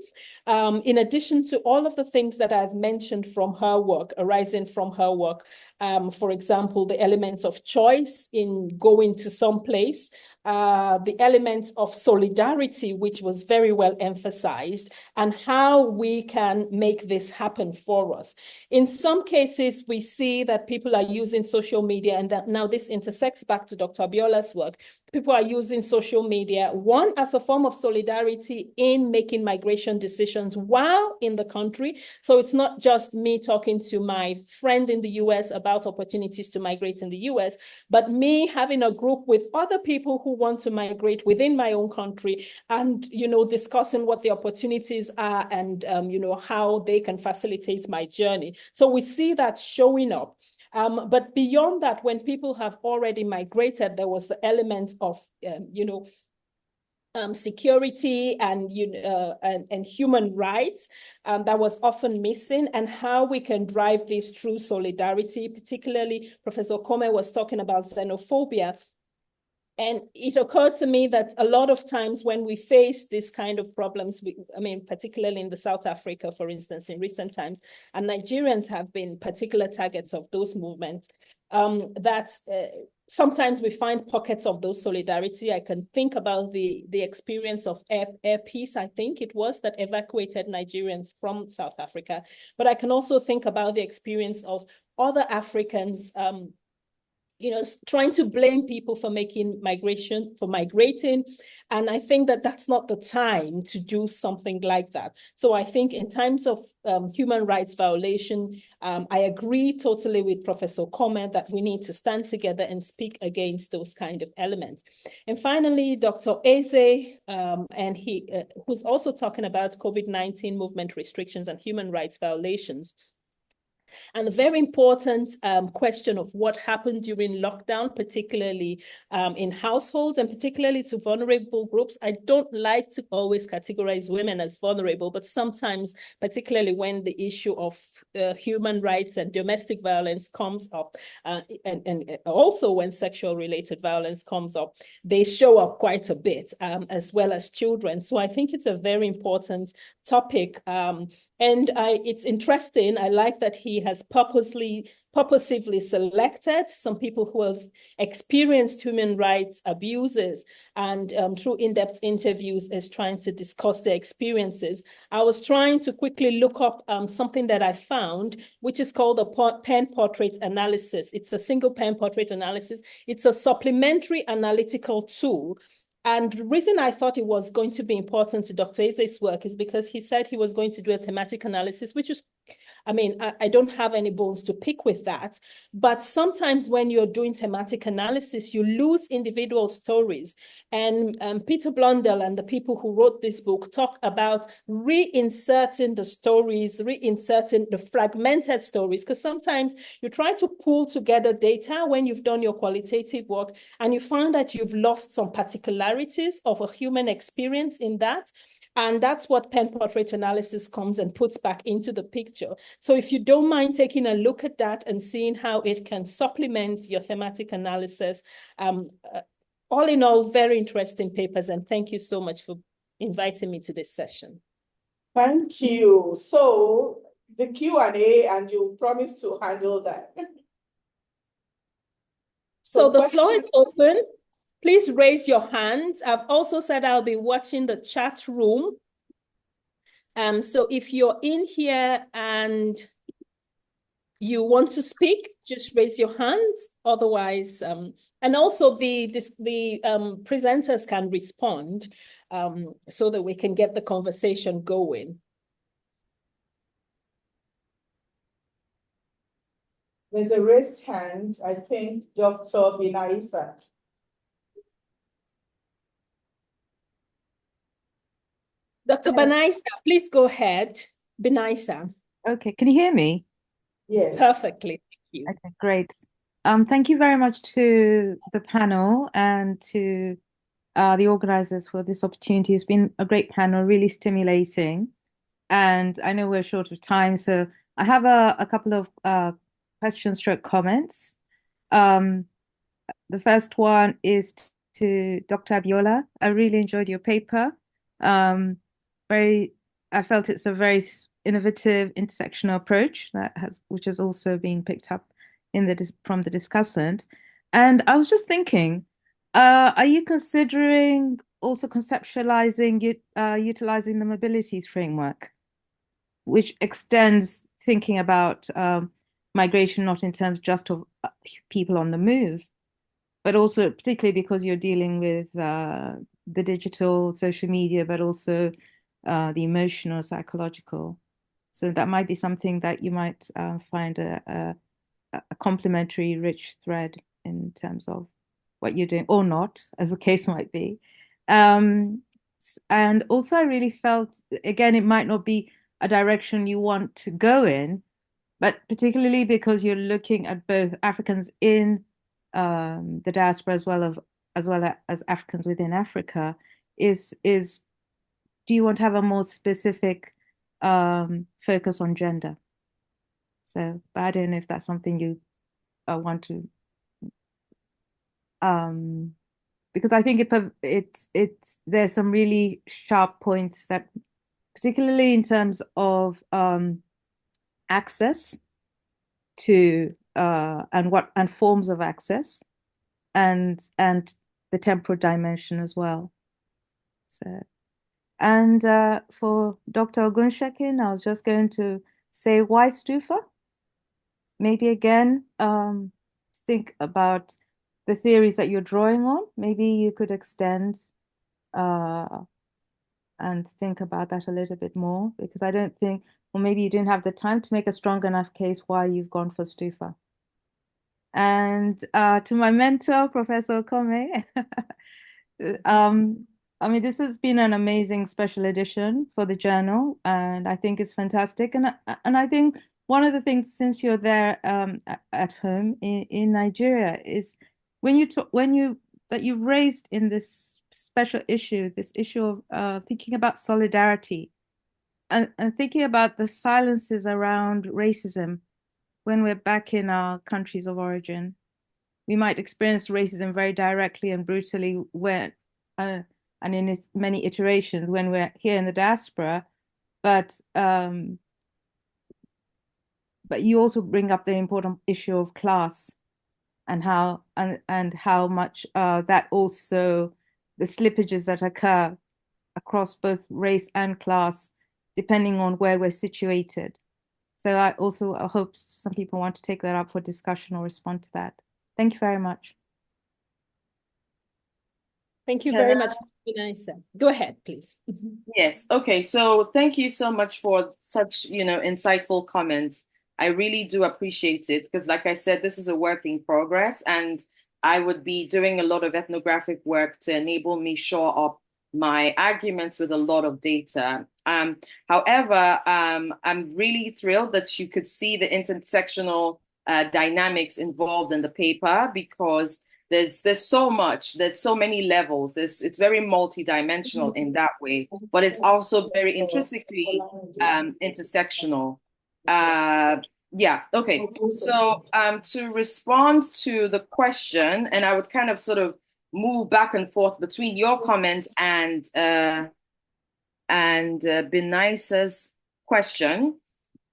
in addition to all of the things that I've mentioned from her work, arising from her work. For example, the elements of choice in going to some place, the elements of solidarity, which was very well emphasized, and how we can make this happen for us. In some cases, we see that people are using social media, and that now this intersects back to Dr. Abiola's work. People are using social media, one, as a form of solidarity in making migration decisions while in the country. So it's not just me talking to my friend in the US about opportunities to migrate in the US, but me having a group with other people who want to migrate within my own country and, discussing what the opportunities are and, how they can facilitate my journey. So we see that showing up. But beyond that, when people have already migrated, there was the element of, security and human rights that was often missing, and how we can drive this through solidarity. Particularly, Professor Kome was talking about xenophobia. And it occurred to me that a lot of times when we face this kind of problems, particularly in the South Africa, for instance, in recent times, and Nigerians have been particular targets of those movements, sometimes we find pockets of those solidarity. I can think about the experience of Air Peace, I think it was, that evacuated Nigerians from South Africa. But I can also think about the experience of other Africans trying to blame people for migrating. And I think that that's not the time to do something like that. So I think in times of human rights violation, I agree totally with Professor Kome that we need to stand together and speak against those kind of elements. And finally, Dr. Eze, and who's also talking about COVID-19 movement restrictions and human rights violations. And a very important question of what happened during lockdown, particularly in households and particularly to vulnerable groups. I don't like to always categorize women as vulnerable, but sometimes, particularly when the issue of human rights and domestic violence comes up, and also when sexual related violence comes up, they show up quite a bit, as well as children. So I think it's a very important topic. And it's interesting. I like that he has purposively selected some people who have experienced human rights abuses, and through in-depth interviews is trying to discuss their experiences. I was trying to quickly look up something that I found, which is called a pen portrait analysis. It's a single pen portrait analysis. It's a supplementary analytical tool. And the reason I thought it was going to be important to Dr. Eze's work is because he said he was going to do a thematic analysis, which is, I don't have any bones to pick with that. But sometimes when you're doing thematic analysis, you lose individual stories. And Peter Blundell and the people who wrote this book talk about reinserting the stories, reinserting the fragmented stories, because sometimes you try to pull together data when you've done your qualitative work, and you find that you've lost some particularities of a human experience in that. And that's what pen portrait analysis comes and puts back into the picture. So if you don't mind taking a look at that and seeing how it can supplement your thematic analysis, all in all, very interesting papers. And thank you so much for inviting me to this session. Thank you. So the Q&A, and you promised to handle that. So the floor is open. Please raise your hands. I've also said I'll be watching the chat room. So if you're in here and you want to speak, just raise your hands. Otherwise, and also the presenters can respond so that we can get the conversation going. There's a raised hand, I think, Dr. Binaisa. Dr. Binaisa, please go ahead. Binaisa. Okay, can you hear me? Yes. Perfectly, thank you. Okay, great. Thank you very much to the panel and to the organizers for this opportunity. It's been a great panel, really stimulating. And I know we're short of time, so I have a couple of questions stroke comments. The first one is to Dr. Abiola. I really enjoyed your paper. I felt it's a very innovative intersectional approach which has also been picked up from the discussant. And I was just thinking, are you considering also conceptualizing utilizing the mobilities framework, which extends thinking about migration not in terms just of people on the move, but also particularly because you're dealing with the digital, social media, but also the emotional, psychological. So that might be something that you might find a complementary, rich thread in terms of what you're doing, or not, as the case might be. And also, I really felt, again, it might not be a direction you want to go in, but particularly because you're looking at both Africans in the diaspora as well as Africans within Africa, do you want to have a more specific focus on gender? So, but I don't know if that's something you want to, because I think there's some really sharp points that, particularly in terms of access to and forms of access, and the temporal dimension as well. So, and for Dr. Ogunshekin, I was just going to say, why Stufa? Maybe again, think about the theories that you're drawing on. Maybe you could extend and think about that a little bit more, because I don't think, or maybe you didn't have the time to make a strong enough case why you've gone for Stufa. And to my mentor, Professor Kome, I mean, this has been an amazing special edition for the journal, and I think it's fantastic. And I think one of the things, since you're there at home in Nigeria, is that you've raised in this special issue, this issue of thinking about solidarity and thinking about the silences around racism when we're back in our countries of origin. We might experience racism very directly and brutally and in its many iterations when we're here in the diaspora, but you also bring up the important issue of class and how much that also, the slippages that occur across both race and class, depending on where we're situated. So I hope some people want to take that up for discussion or respond to that. Thank you very much. Thank you very much, Vanessa. Go ahead, please. Yes. Okay. So thank you so much for such, insightful comments. I really do appreciate it, because like I said, this is a work in progress, and I would be doing a lot of ethnographic work to enable me shore up my arguments with a lot of data. However, I'm really thrilled that you could see the intersectional dynamics involved in the paper, because there's so much, there's so many levels. It's very multidimensional in that way, but it's also very intrinsically intersectional. Yeah, okay. So to respond to the question, and I would kind of sort of move back and forth between your comment and Benaisa's question.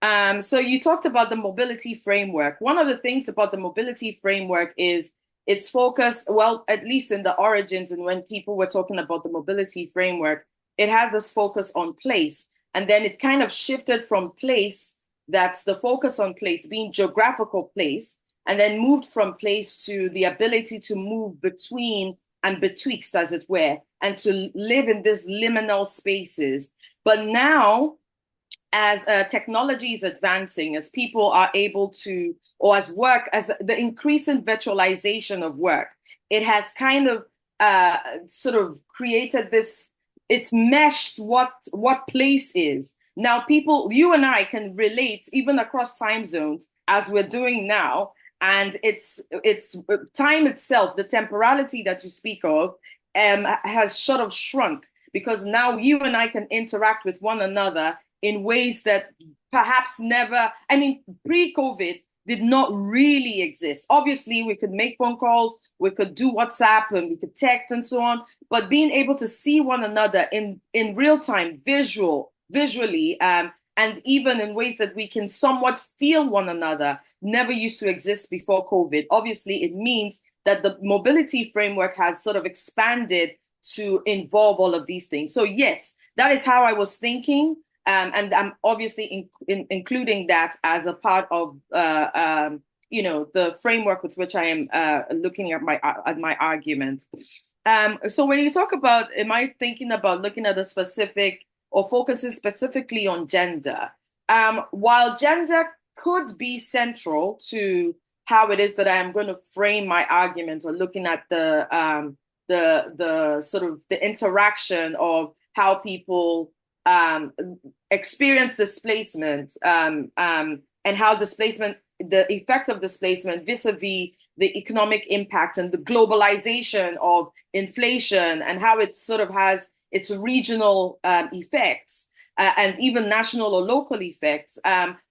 So you talked about the mobility framework. One of the things about the mobility framework is its focus, well, at least in the origins and when people were talking about the mobility framework, it had this focus on place. And then it kind of shifted from place, that's the focus on place, being geographical place, and then moved from place to the ability to move between and betwixt, as it were, and to live in these liminal spaces. But now, as technology is advancing, as people are able to, or as the increasing virtualization of work, it has kind of sort of created this, it's meshed what place is. Now people, you and I can relate even across time zones, as we're doing now, and it's time itself, the temporality that you speak of, has sort of shrunk, because now you and I can interact with one another in ways that perhaps never, I mean, pre-COVID, did not really exist. Obviously, we could make phone calls, we could do WhatsApp, and we could text and so on, but being able to see one another in real time, visually, and even in ways that we can somewhat feel one another, never used to exist before COVID. Obviously, it means that the mobility framework has sort of expanded to involve all of these things. So yes, that is how I was thinking. And I'm obviously including that as a part of the framework with which I am looking at my argument. So when you talk about, am I thinking about looking at a specific or focusing specifically on gender? While gender could be central to how it is that I am going to frame my argument, or looking at the sort of the interaction of how people experience displacement, and how the effect of displacement vis-a-vis the economic impact and the globalization of inflation, and how it sort of has its regional effects, and even national or local effects.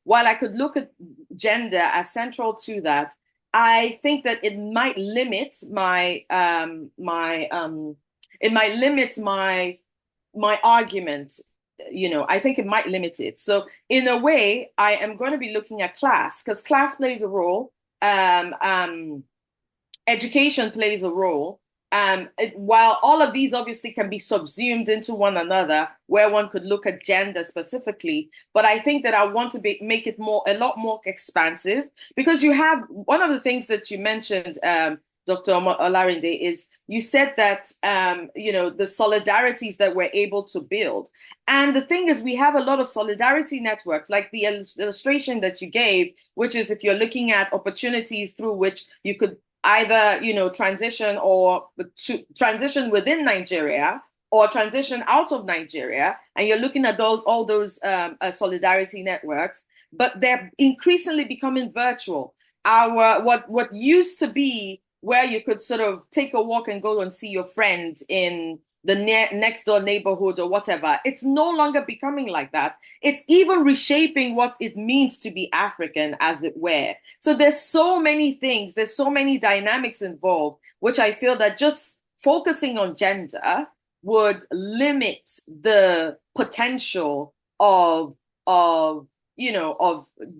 While I could look at gender as central to that, I think that it might limit my argument. I think it might limit it. So in a way, I am going to be looking at class, because class plays a role. Education plays a role. While all of these obviously can be subsumed into one another, where one could look at gender specifically, but I think that I want to make it a lot more expansive, because you have one of the things that you mentioned, Dr. Olarinde, is you said that the solidarities that we're able to build. And the thing is, we have a lot of solidarity networks, like the illustration that you gave, which is if you're looking at opportunities through which you could either transition or to transition within Nigeria or transition out of Nigeria, and you're looking at all those solidarity networks, but they're increasingly becoming virtual. What used to be where you could sort of take a walk and go and see your friend in the next door neighborhood or whatever, it's no longer becoming like that. It's even reshaping what it means to be African, as it were. So there's so many things, there's so many dynamics involved, which I feel that just focusing on gender would limit the potential of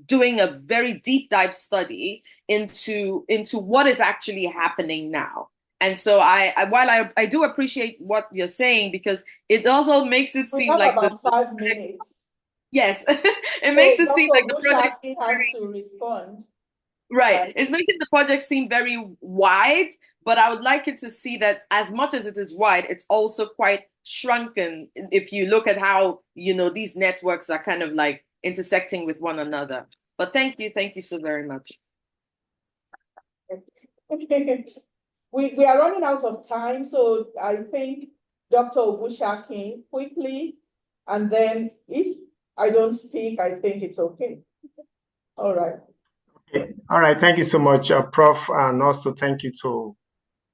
doing a very deep dive study into what is actually happening now. And so while I do appreciate what you're saying, because it also makes it seem like about 5 minutes. Yes, it makes it seem like the project has to respond. Right. It's making the project seem very wide, but I would like it to see that as much as it is wide, it's also quite shrunken if you look at how, these networks are kind of like intersecting with one another. But thank you so very much. We are running out of time, so I think Dr. Obushaki quickly, and then if I don't speak, I think it's okay. All right. Okay. All right. Thank you so much, Prof. And also thank you to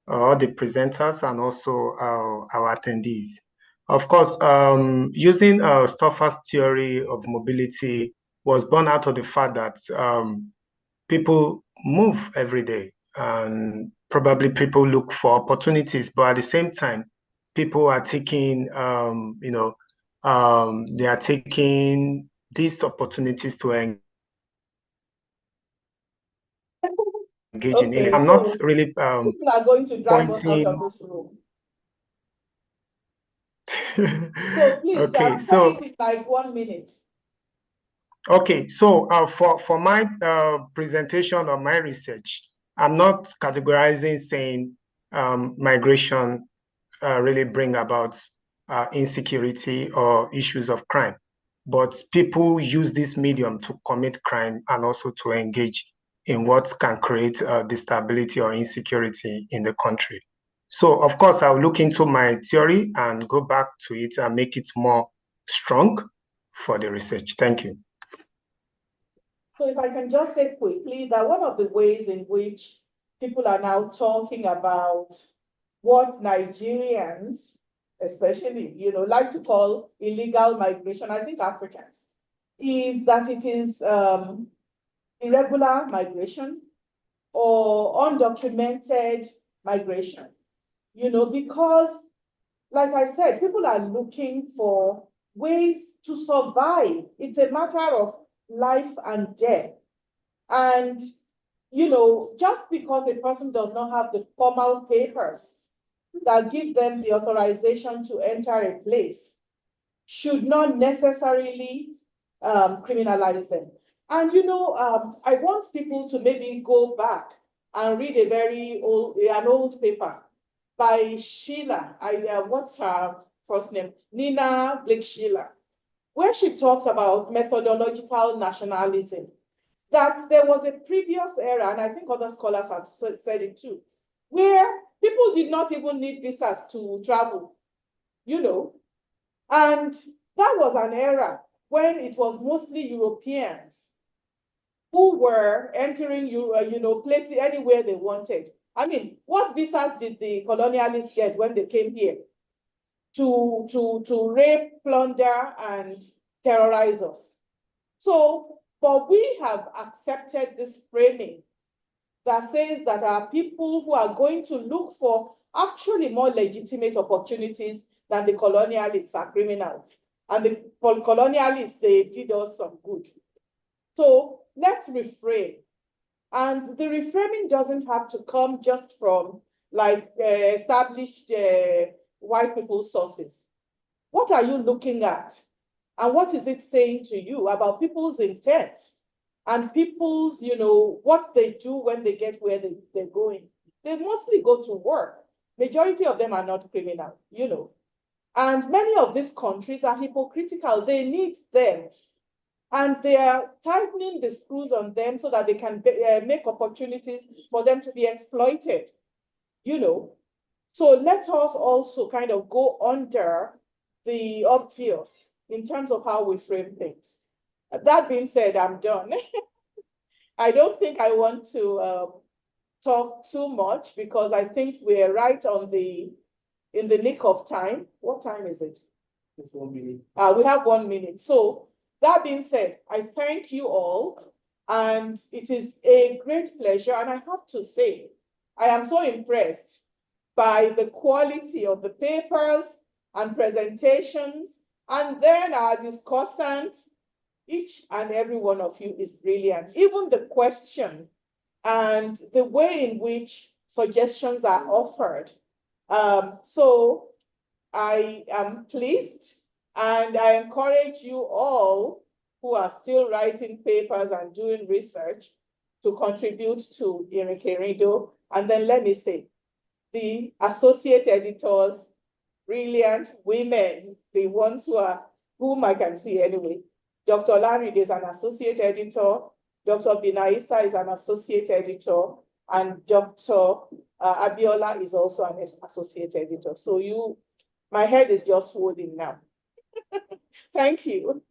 all the presenters and also our attendees. Of course, using Stoffer's theory of mobility was born out of the fact that people move every day, and probably people look for opportunities, but at the same time, people are taking, they are taking these opportunities to engage in it. I'm not really people are going to drive us out of this room. So please, okay, so it is like 1 minute. Okay, so for my presentation or my research, I'm not categorizing saying migration really bring about insecurity or issues of crime, but people use this medium to commit crime and also to engage in what can create instability or insecurity in the country. So of course, I'll look into my theory and go back to it and make it more strong for the research. Thank you. So if I can just say quickly that one of the ways in which people are now talking about what Nigerians, especially, like to call illegal migration, I think Africans, is that it is irregular migration or undocumented migration, because, like I said, people are looking for ways to survive. It's a matter of life and death. And, just because a person does not have the formal papers that give them the authorization to enter a place should not necessarily criminalize them. And, I want people to maybe go back and read an old paper by Sheila. What's her first name? Nina Blake Sheila, where she talks about methodological nationalism, that there was a previous era, and I think other scholars have said it too, where people did not even need visas to travel, and that was an era when it was mostly Europeans who were entering, places anywhere they wanted. I mean, what visas did the colonialists get when they came here? To rape, plunder, and terrorize us. So, but we have accepted this framing that says that our people who are going to look for actually more legitimate opportunities than the colonialists are criminal. And the colonialists, they did us some good. So let's reframe. And the reframing doesn't have to come just from established white people sources. What are you looking at? And what is it saying to you about people's intent and people's, what they do when they get where they're going? They mostly go to work. Majority of them are not criminal, And many of these countries are hypocritical. They need them. And they are tightening the screws on them so that they can make opportunities for them to be exploited, So let us also kind of go under the obvious in terms of how we frame things. That being said, I'm done. I don't think I want to talk too much because I think we're right in the nick of time. What time is it? Just 1 minute. We have 1 minute. So that being said, I thank you all, and it is a great pleasure. And I have to say, I am so impressed by the quality of the papers and presentations, and then our discussants. Each and every one of you is brilliant. Even the question and the way in which suggestions are offered. So I am pleased, and I encourage you all who are still writing papers and doing research to contribute to Irikerido. And then let me say, the associate editors, brilliant women, the ones whom I can see anyway. Dr. Larry is an associate editor, Dr. Binaisa is an associate editor, and Dr. Abiola is also an associate editor. So my head is just swollen now. Thank you.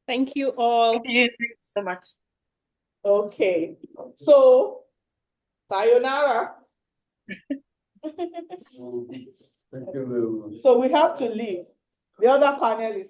Thank you all. Thank you so much. Okay, so sayonara. Thank you very much. So we have to leave. The other panelists.